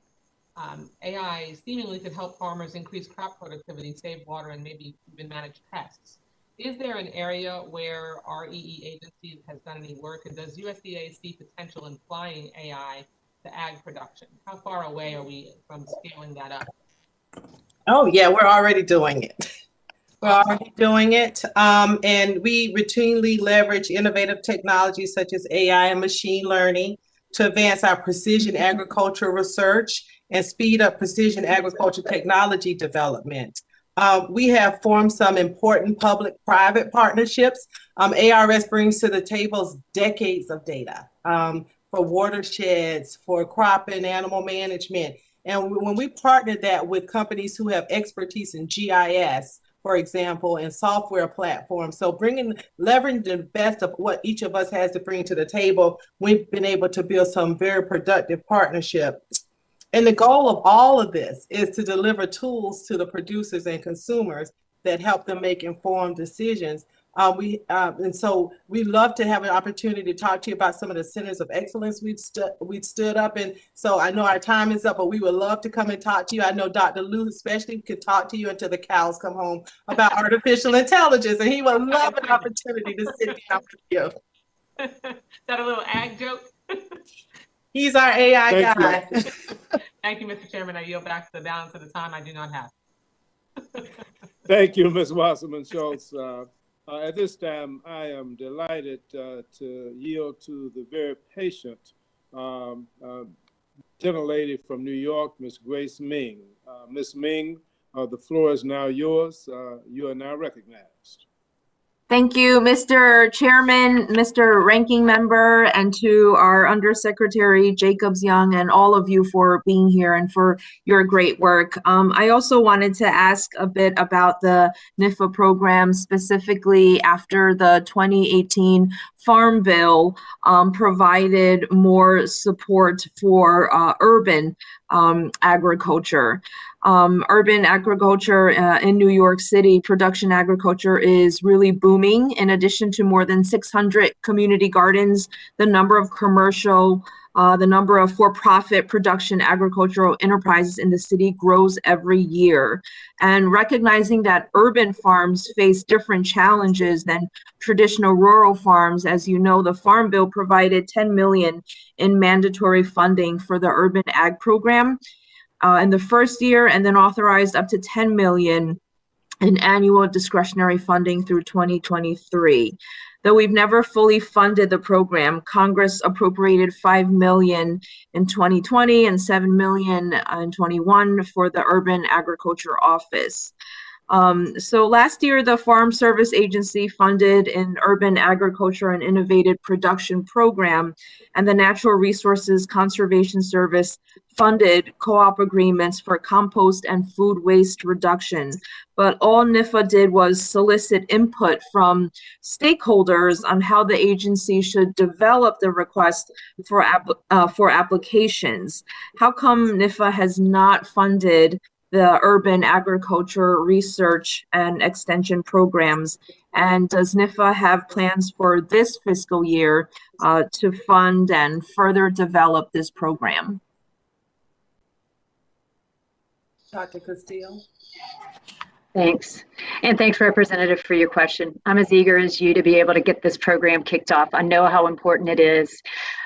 AI seemingly could help farmers increase crop productivity, save water, and maybe even manage pests. Is there an area where REE agencies has done any work, and does USDA see potential in applying AI to ag production? How far away are we from scaling that up? Oh yeah, we're already doing it. We're already doing it, and we routinely leverage innovative technologies such as AI and machine learning to advance our precision agriculture research and speed up precision agriculture technology development. We have formed some important public-private partnerships. ARS brings to the table decades of data for watersheds, for crop and animal management. And when we partner that with companies who have expertise in GIS, for example, and software platforms, so leveraging the best of what each of us has to bring to the table, we've been able to build some very productive partnerships. And the goal of all of this is to deliver tools to the producers and consumers that help them make informed decisions. And so we'd love to have an opportunity to talk to you about some of the centers of excellence we've stood up. And so I know our time is up, but we would love to come and talk to you. I know Dr. Liu especially could talk to you until the cows come home about artificial intelligence, and he would love an opportunity to sit down with you. Is that a little ag joke? He's our AI guy. Thank you, Mr. Chairman. I yield back the balance of the time I do not have. Thank you, Ms. Wasserman Schultz. At this time, I am delighted to yield to the very patient gentlelady from New York, Ms. Grace Ming. Ms. Ming, the floor is now yours. You are now recognized. Thank you, Mr. Chairman, Mr. Ranking Member, and to our Undersecretary Jacobs Young and all of you for being here and for your great work. I also wanted to ask a bit about the NIFA program, specifically after the 2018 Farm Bill provided more support for urban agriculture. Urban agriculture in New York City, production agriculture is really booming. In addition to more than 600 community gardens, the number of commercial, the number of for-profit production agricultural enterprises in the city grows every year. And recognizing that urban farms face different challenges than traditional rural farms, as you know, the Farm Bill provided $10 million in mandatory funding for the urban ag program in the first year, and then authorized up to $10 million in annual discretionary funding through 2023. Though we've never fully funded the program, Congress appropriated $5 million in 2020 and $7 million in 21 for the Urban Agriculture Office. So last year, the Farm Service Agency funded an urban agriculture and innovative production program, and the Natural Resources Conservation Service funded co-op agreements for compost and food waste reduction. But all NIFA did was solicit input from stakeholders on how the agency should develop the request for applications. How come NIFA has not funded the urban agriculture research and extension programs? And does NIFA have plans for this fiscal year to fund and further develop this program? Dr. Castillo. Thanks. And thanks, Representative, for your question. I'm as eager as you to be able to get this program kicked off. I know how important it is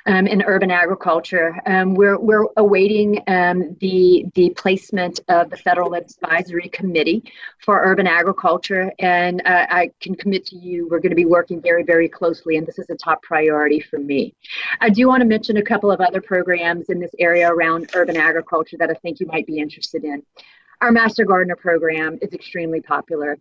in urban agriculture. We're awaiting the placement of the Federal Advisory Committee for Urban Agriculture, and I can commit to you we're going to be working very, very closely, and this is a top priority for me. I do want to mention a couple of other programs in this area around urban agriculture that I think you might be interested in. Our Master Gardener program is extremely popular.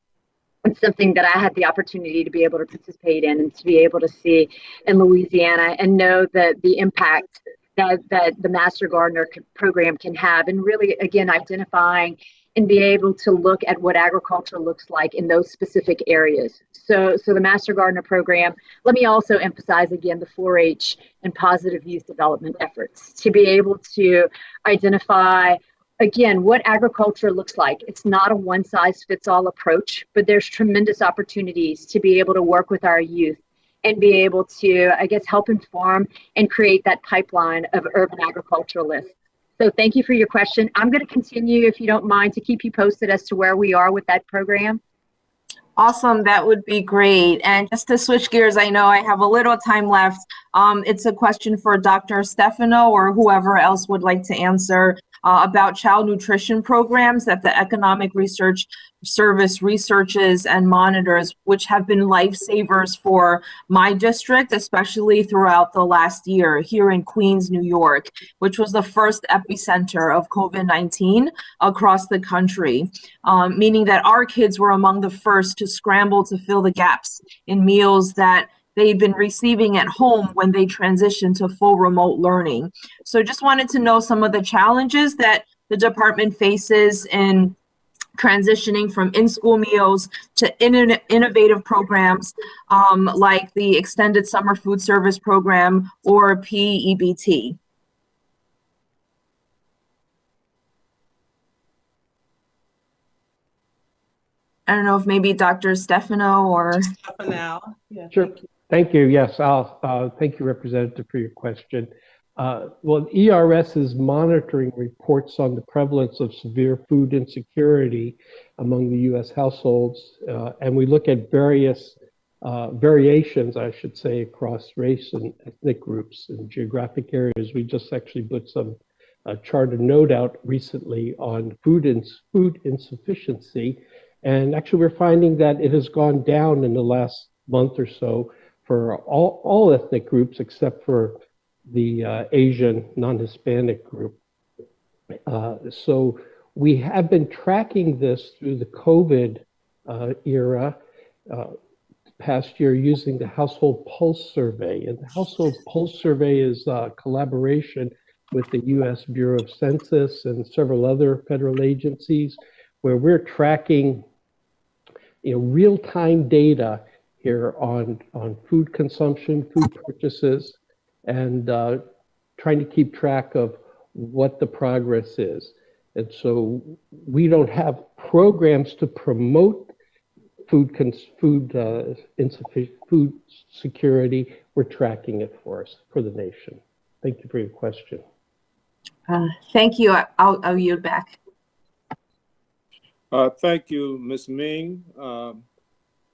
It's something that I had the opportunity to be able to participate in and to be able to see in Louisiana and know that the impact that the Master Gardener program can have, and really, again, identifying and be able to look at what agriculture looks like in those specific areas. So the Master Gardener program, let me also emphasize again the 4-H and positive youth development efforts to be able to identify again, what agriculture looks like. It's not a one-size-fits-all approach, but there's tremendous opportunities to be able to work with our youth and be able to, I guess, help inform and create that pipeline of urban agriculturalists. So thank you for your question. I'm going to continue, if you don't mind, to keep you posted as to where we are with that program. Awesome, that would be great. And just to switch gears, I know I have a little time left. It's a question for Dr. Stefano or whoever else would like to answer about child nutrition programs that the Economic Research Service researches and monitors, which have been lifesavers for my district, especially throughout the last year here in Queens, New York, which was the first epicenter of COVID-19 across the country, meaning that our kids were among the first to scramble to fill the gaps in meals that they've been receiving at home when they transitioned to full remote learning. So just wanted to know some of the challenges that the department faces in transitioning from in-school meals to innovative programs like the Extended Summer Food Service Program or PEBT. I don't know if maybe Dr. Stefano or... Stefano. Yeah, sure. Thank you. Yes, I'll thank you, Representative, for your question. Well, ERS is monitoring reports on the prevalence of severe food insecurity among the U.S. households, and we look at various variations, I should say, across race and ethnic groups and geographic areas. We just actually put some charted note out recently on food insufficiency, and actually we're finding that it has gone down in the last month or so for all ethnic groups except for the Asian non-Hispanic group. So we have been tracking this through the COVID era past year using the Household Pulse Survey. And the Household Pulse Survey is a collaboration with the U.S. Bureau of Census and several other federal agencies where we're tracking real-time data here on food consumption, food purchases, and trying to keep track of what the progress is. And so we don't have programs to promote food security. We're tracking it for us, for the nation. Thank you for your question. Thank you. I'll yield back. Thank you, Ms. Ming.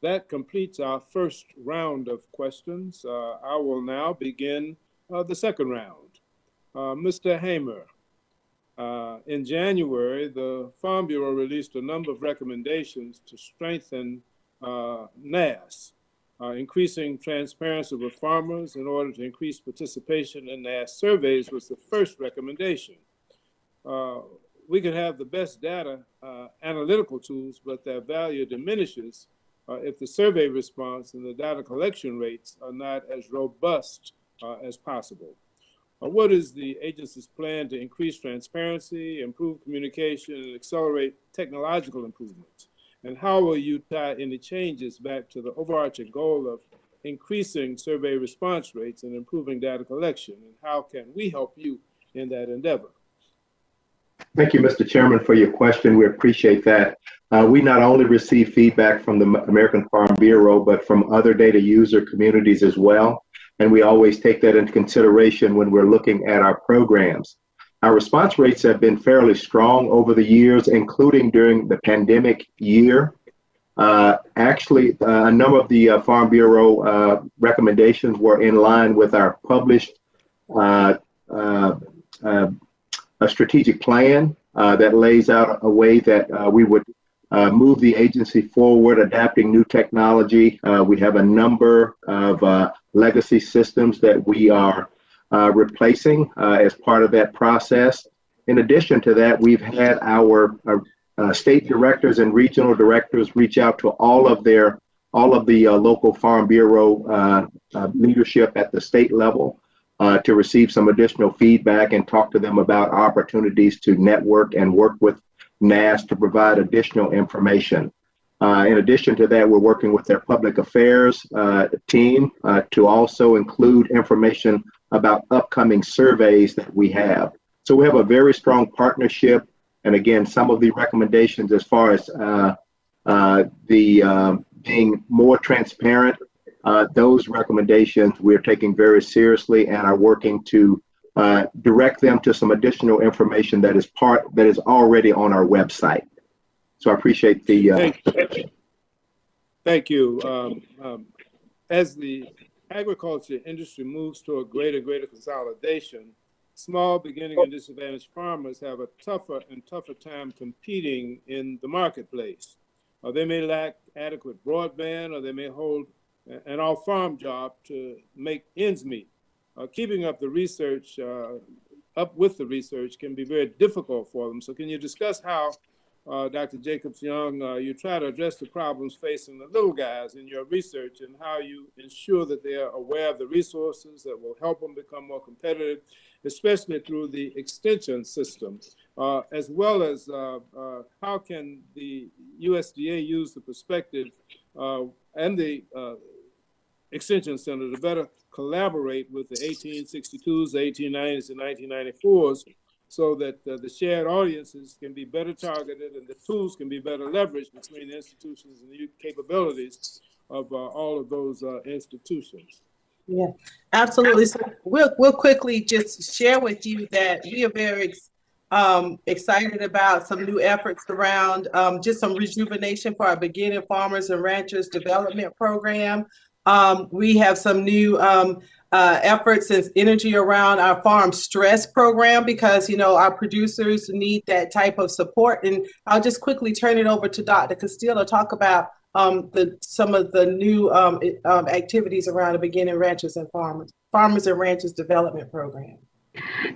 That completes our first round of questions. I will now begin the second round. Mr. Hamer, in January, the Farm Bureau released a number of recommendations to strengthen NASS, increasing transparency with farmers in order to increase participation in NASS surveys was the first recommendation. We can have the best data analytical tools, but their value diminishes if the survey response and the data collection rates are not as robust as possible. What is the agency's plan to increase transparency, improve communication, and accelerate technological improvements? And how will you tie any changes back to the overarching goal of increasing survey response rates and improving data collection? And how can we help you in that endeavor? Thank you, Mr. Chairman, for your question. We appreciate that. We not only receive feedback from the American Farm Bureau, but from other data user communities as well. And we always take that into consideration when we're looking at our programs. Our response rates have been fairly strong over the years, including during the pandemic year. Actually, a number of the Farm Bureau recommendations were in line with our published a strategic plan that lays out a way that we would move the agency forward, adapting new technology. We have a number of legacy systems that we are replacing as part of that process. In addition to that, we've had our state directors and regional directors reach out to all of the local Farm Bureau leadership at the state level to receive some additional feedback and talk to them about opportunities to network and work with NASS to provide additional information. In addition to that, we're working with their public affairs team to also include information about upcoming surveys that we have. So we have a very strong partnership. And again, some of the recommendations as far as being more transparent, those recommendations we're taking very seriously and are working to direct them to some additional information that is already on our website. So I appreciate the. Thank you. As the agriculture industry moves toward greater consolidation, small, beginning, and disadvantaged farmers have a tougher and tougher time competing in the marketplace. They may lack adequate broadband, or they may hold an off-farm job to make ends meet. Keeping up the research, with the research can be very difficult for them. So can you discuss how, Dr. Jacobs-Young, you try to address the problems facing the little guys in your research, and how you ensure that they are aware of the resources that will help them become more competitive, especially through the extension system, as well as how can the USDA use the perspective and the Extension Center to better collaborate with the 1862s, 1890s, and 1994s, so that the shared audiences can be better targeted and the tools can be better leveraged between the institutions and the capabilities of all of those institutions. Yeah, absolutely. So we'll quickly just share with you that we are very excited about some new efforts around just some rejuvenation for our beginning farmers and ranchers development program. We have some new efforts and energy around our farm stress program, because, you know, our producers need that type of support. And I'll just quickly turn it over to Dr. Castillo to talk about some of the new activities around the beginning ranchers and farmers and ranchers development program.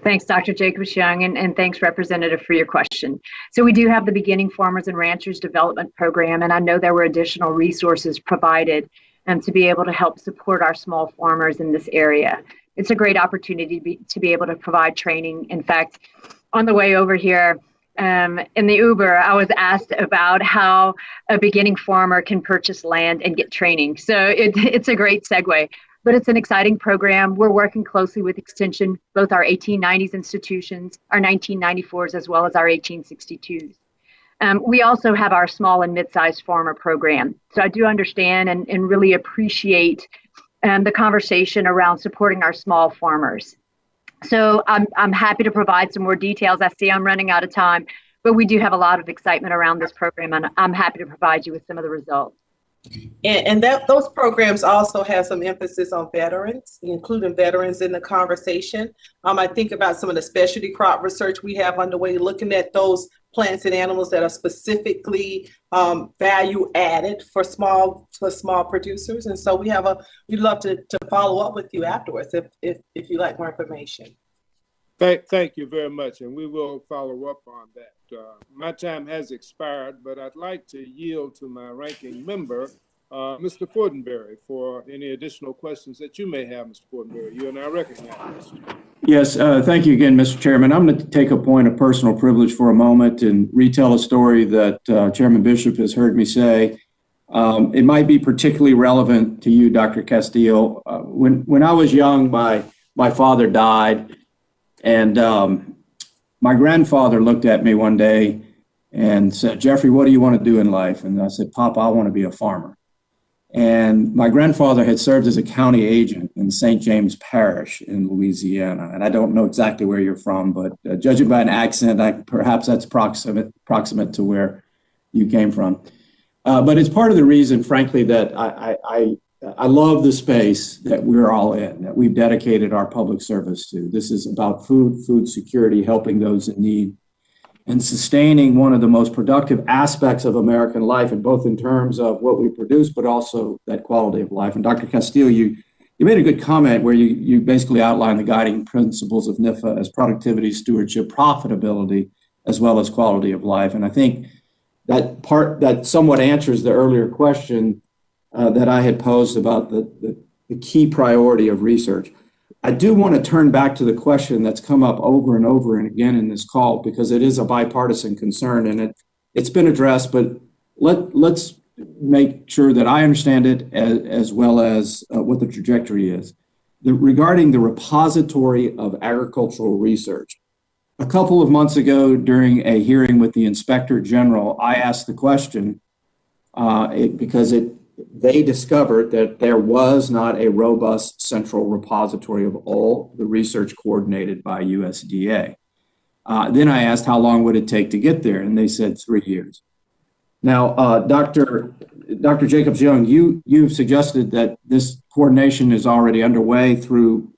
Thanks, Dr. Jacobs-Young, and thanks, Representative, for your question. So we do have the Beginning Farmers and Ranchers Development Program, and I know there were additional resources provided to be able to help support our small farmers in this area. It's a great opportunity to be able to provide training. In fact, on the way over here in the Uber, I was asked about how a beginning farmer can purchase land and get training. So it's a great segue. But it's an exciting program. We're working closely with Extension, both our 1890s institutions, our 1994s, as well as our 1862s. We also have our small and mid-sized farmer program. So I do understand and really appreciate the conversation around supporting our small farmers. So I'm happy to provide some more details. I see I'm running out of time, but we do have a lot of excitement around this program, and I'm happy to provide you with some of the results. And those programs also have some emphasis on veterans, including veterans in the conversation. I think about some of the specialty crop research we have underway, looking at those plants and animals that are specifically value added for small producers. And so we'd love to follow up with you afterwards if you'd like more information. Thank you very much, and we will follow up on that. My time has expired, but I'd like to yield to my ranking member, Mr. Fortenberry, for any additional questions that you may have, Mr. Fortenberry. You are now recognized. Yes, thank you again, Mr. Chairman. I'm going to take a point of personal privilege for a moment and retell a story that Chairman Bishop has heard me say. It might be particularly relevant to you, Dr. Castillo. When I was young, my father died, and My grandfather looked at me one day and said, "Jeffrey, what do you want to do in life?" And I said, "Papa, I want to be a farmer." And my grandfather had served as a county agent in St. James Parish in Louisiana. And I don't know exactly where you're from, but judging by an accent, perhaps that's proximate to where you came from. But it's part of the reason, frankly, that I love the space that we're all in, that we've dedicated our public service to. This is about food security, helping those in need, and sustaining one of the most productive aspects of American life, and both in terms of what we produce, but also that quality of life. And Dr. Castile, you made a good comment where you basically outlined the guiding principles of NIFA as productivity, stewardship, profitability, as well as quality of life. And I think that somewhat answers the earlier question that I had posed about the key priority of research. I do want to turn back to the question that's come up over and over and again in this call, because it is a bipartisan concern and it's been addressed, but let's make sure that I understand it as well as what the trajectory is. Regarding the repository of agricultural research, a couple of months ago during a hearing with the Inspector General, I asked the question because they discovered that there was not a robust central repository of all the research coordinated by USDA. Then I asked how long would it take to get there, and they said 3 years. Now, Dr. Jacobs-Young, you've suggested that this coordination is already underway through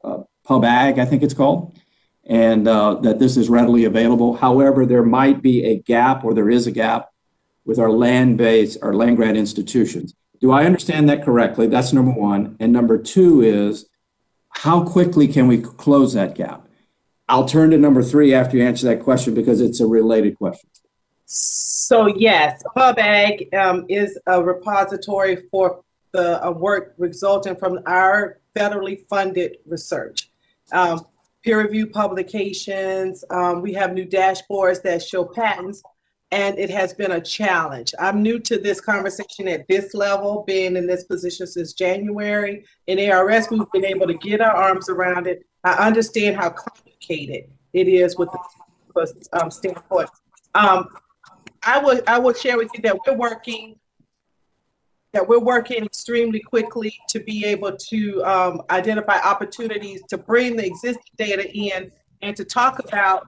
PubAg, I think it's called, and that this is readily available. However, there might be a gap, or there is a gap, with our land-based, our land-grant institutions. Do I understand that correctly? That's number one. And number two is, how quickly can we close that gap? I'll turn to number three after you answer that question, because it's a related question. So yes, PubAg is a repository for the work resulting from our federally funded research. Peer-reviewed publications, we have new dashboards that show patents, and it has been a challenge. I'm new to this conversation at this level, being in this position since January. In ARS, we've been able to get our arms around it. I understand how complicated it is with the standpoint. I will share with you that we're working extremely quickly to be able to identify opportunities to bring the existing data in and to talk about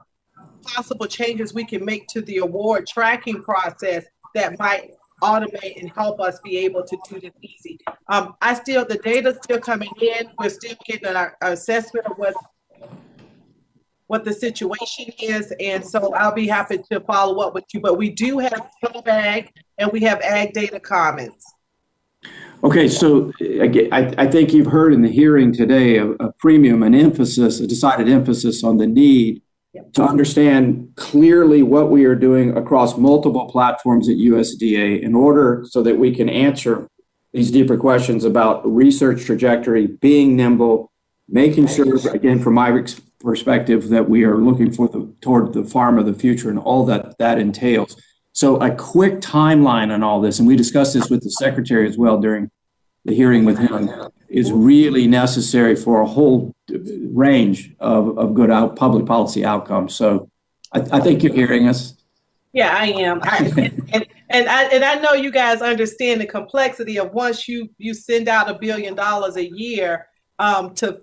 possible changes we can make to the award tracking process that might automate and help us be able to do this easy. The data's still coming in. We're still getting an assessment of what the situation is. And so I'll be happy to follow up with you, but we do have PubAg and we have Ag Data Commons. Okay, so I think you've heard in the hearing today a decided emphasis on the need to understand clearly what we are doing across multiple platforms at USDA in order so that we can answer these deeper questions about research trajectory, being nimble, making sure, again, from my perspective, that we are looking toward the farm of the future and all that entails. So a quick timeline on all this, and we discussed this with the Secretary as well during the hearing with him, is really necessary for a whole range of good public policy outcomes. So I think you're hearing us. Yeah, I am. And I know you guys understand the complexity of once you send out $1 billion a year to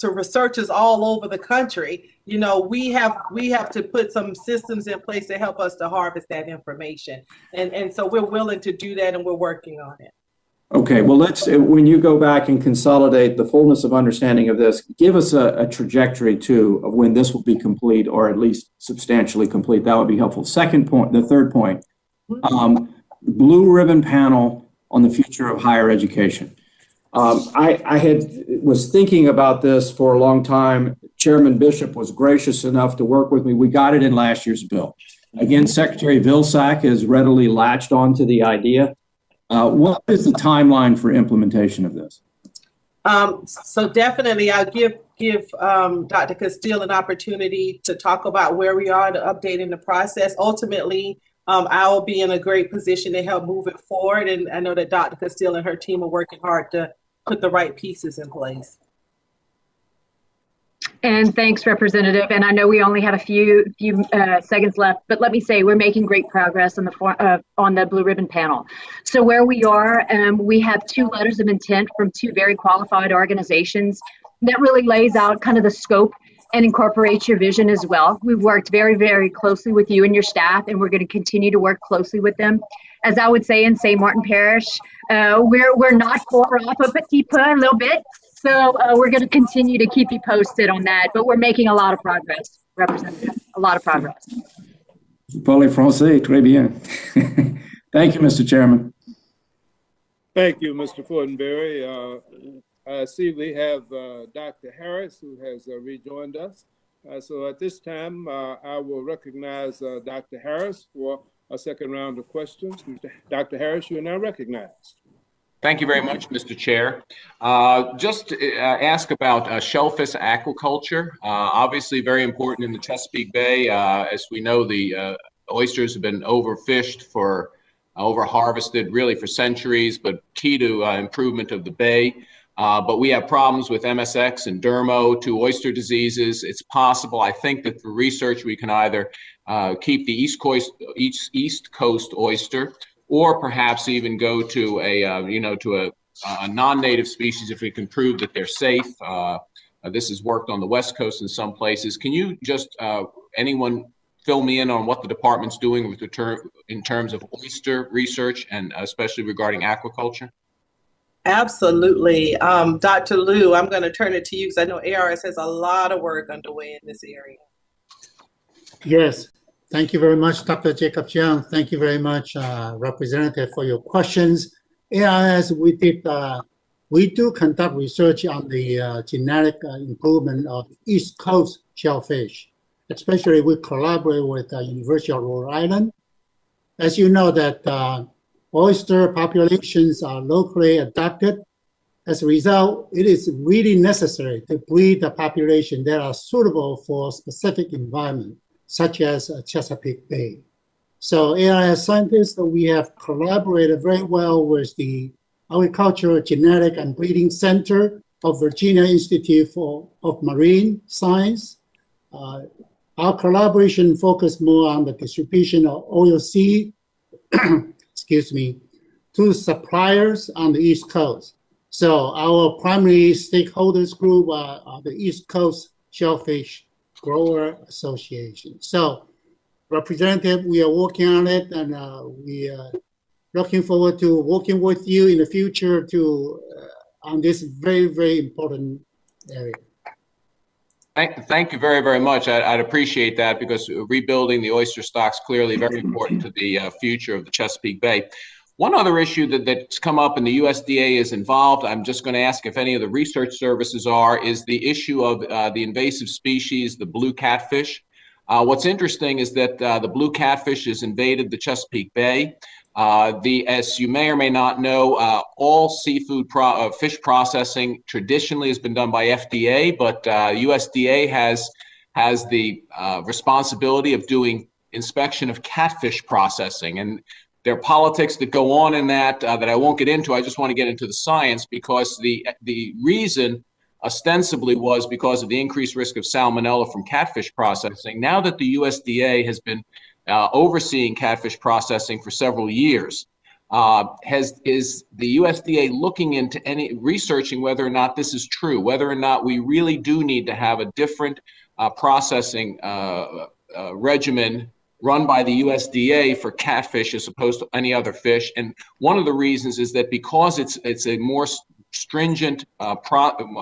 researchers all over the country. You know, we have to put some systems in place to help us to harvest that information. And so we're willing to do that, and we're working on it. Okay, well, when you go back and consolidate the fullness of understanding of this, give us a trajectory too of when this will be complete, or at least substantially complete. That would be helpful. The third point, blue ribbon panel on the future of higher education. I was thinking about this for a long time. Chairman Bishop was gracious enough to work with me. We got it in last year's bill. Again, Secretary Vilsack has readily latched onto the idea. What is the timeline for implementation of this? So definitely, I'll give Dr. Castile an opportunity to talk about where we are to updating the process. Ultimately, I will be in a great position to help move it forward, and I know that Dr. Castile and her team are working hard to put the right pieces in place. And thanks, Representative. And I know we only have a few seconds left, but let me say we're making great progress on the Blue Ribbon panel. So where we are, we have 2 letters of intent from 2 very qualified organizations that really lays out kind of the scope and incorporates your vision as well. We've worked very, very closely with you and your staff, and we're going to continue to work closely with them. As I would say in St. Martin Parish, we're not far off a petit peu a little bit. So we're going to continue to keep you posted on that, but we're making a lot of progress, Representative, a lot of progress. Vous parlez français, très bien. Thank you, Mr. Chairman. Thank you, Mr. Fortenberry. I see we have Dr. Harris, who has rejoined us. So at this time, I will recognize Dr. Harris for a second round of questions. Dr. Harris, you are now recognized. Thank you very much, Mr. Chair. Just to ask about shellfish aquaculture, obviously very important in the Chesapeake Bay. As we know, the oysters have been overfished over-harvested really for centuries, but key to improvement of the bay. But we have problems with MSX and dermo, 2 oyster diseases. It's possible, I think, that for research we can either keep the East Coast oyster, or perhaps even go to a non-native species if we can prove that they're safe. This has worked on the West Coast in some places. Can you just, anyone fill me in on what the department's doing with in terms of oyster research and especially regarding aquaculture? Absolutely. Dr. Liu, I'm going to turn it to you because I know ARS has a lot of work underway in this area. Yes. Thank you very much, Dr. Jacob Young. Thank you very much, Representative, for your questions. ARS, we do conduct research on the genetic improvement of East Coast shellfish. Especially, we collaborate with the University of Rhode Island. As you know, that oyster populations are locally adapted. As a result, it is really necessary to breed the population that are suitable for specific environment, such as Chesapeake Bay. So ARS scientists, we have collaborated very well with the Agricultural Genetic and Breeding Center of Virginia Institute of Marine Science. Our collaboration focused more on the distribution of oil seed, excuse me, to suppliers on the East Coast. So our primary stakeholders group are the East Coast Shellfish Grower Association. So, Representative, we are working on it, and we are looking forward to working with you in the future on this very, very important area. Thank you very, very much. I'd appreciate that, because rebuilding the oyster stocks clearly very important to the future of the Chesapeake Bay. One other issue that's come up and the USDA is involved, I'm just going to ask if any of the research services is the issue of the invasive species, the blue catfish. What's interesting is that the blue catfish has invaded the Chesapeake Bay. As you may or may not know, all seafood fish processing traditionally has been done by FDA, but USDA has the responsibility of doing inspection of catfish processing. And there are politics that go on in that that I won't get into. I just want to get into the science, because the reason ostensibly was because of the increased risk of salmonella from catfish processing. Now that the USDA has been overseeing catfish processing for several years, is the USDA looking into researching whether or not this is true, whether or not we really do need to have a different processing regimen run by the USDA for catfish as opposed to any other fish. And one of the reasons is that because it's a more stringent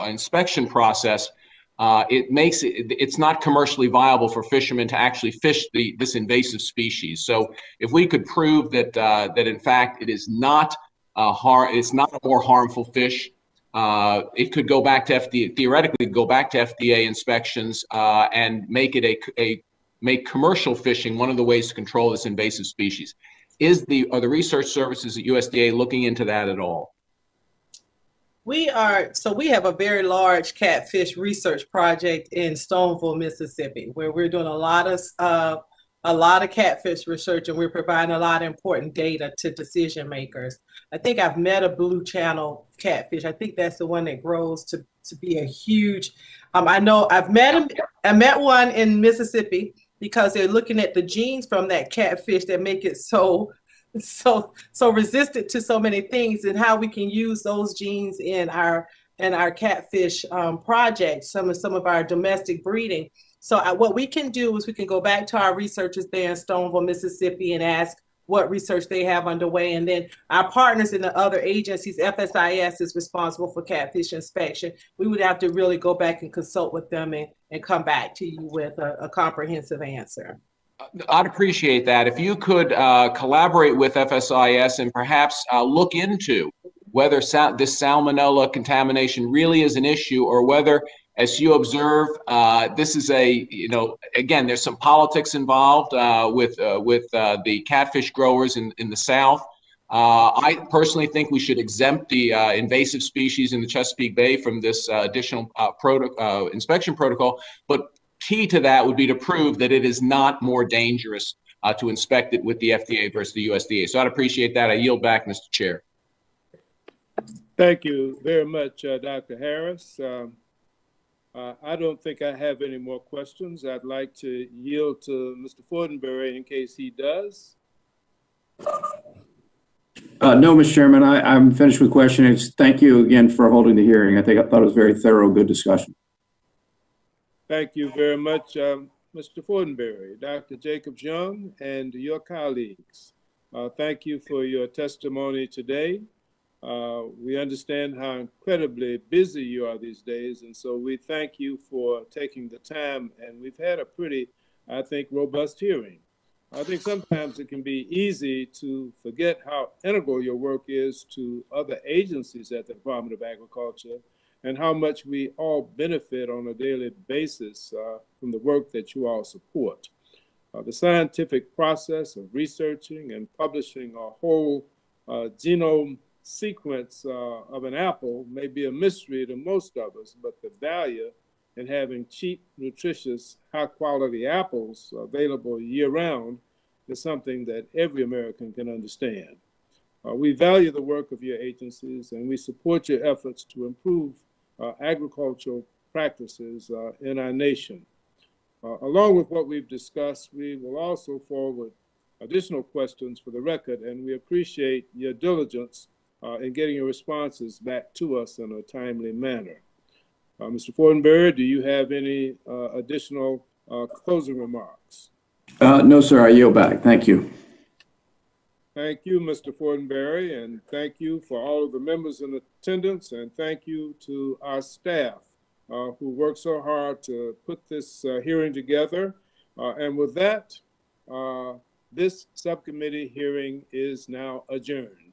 inspection process, it's not commercially viable for fishermen to actually fish this invasive species. So if we could prove that in fact it is not it's not a more harmful fish, it could go back to theoretically go back to FDA inspections and make it make commercial fishing one of the ways to control this invasive species. Are the research services at USDA looking into that at all? We have a very large catfish research project in Stoneville, Mississippi, where we're doing a lot of a lot of catfish research, and we're providing a lot of important data to decision makers. I think I've met a blue channel catfish. I think that's the one that grows to be a huge, I know I met one in Mississippi because they're looking at the genes from that catfish that make it so resistant to so many things, and how we can use those genes in our catfish projects, some of our domestic breeding. So what we can do is we can go back to our researchers there in Stoneville, Mississippi, and ask what research they have underway. And then our partners in the other agencies, FSIS is responsible for catfish inspection. We would have to really go back and consult with them and come back to you with a comprehensive answer. I'd appreciate that. If you could collaborate with FSIS and perhaps look into whether this salmonella contamination really is an issue, or whether, as you observe, this is again, there's some politics involved with the catfish growers in the South. I personally think we should exempt the invasive species in the Chesapeake Bay from this additional inspection protocol, but key to that would be to prove that it is not more dangerous to inspect it with the FDA versus the USDA. So I'd appreciate that. I yield back, Mr. Chair. Thank you very much, Dr. Harris. I don't think I have any more questions. I'd like to yield to Mr. Fortenberry in case he does. No, Mr. Chairman, I'm finished with questions. Thank you again for holding the hearing. I thought it was very thorough, good discussion. Thank you very much, Mr. Fortenberry, Dr. Jacobs-Young, and your colleagues. Thank you for your testimony today. We understand how incredibly busy you are these days, and so we thank you for taking the time, and we've had a pretty, I think, robust hearing. I think sometimes it can be easy to forget how integral your work is to other agencies at the Department of Agriculture, and how much we all benefit on a daily basis from the work that you all support. The scientific process of researching and publishing a whole genome sequence of an apple may be a mystery to most of us, but the value in having cheap, nutritious, high-quality apples available year-round is something that every American can understand. We value the work of your agencies, and we support your efforts to improve agricultural practices in our nation. Along with what we've discussed, we will also forward additional questions for the record, and we appreciate your diligence in getting your responses back to us in a timely manner. Mr. Fortenberry, do you have any additional closing remarks? No, sir, I yield back. Thank you. Thank you, Mr. Fortenberry, and thank you for all of the members in attendance, and thank you to our staff who worked so hard to put this hearing together. And with that, this subcommittee hearing is now adjourned.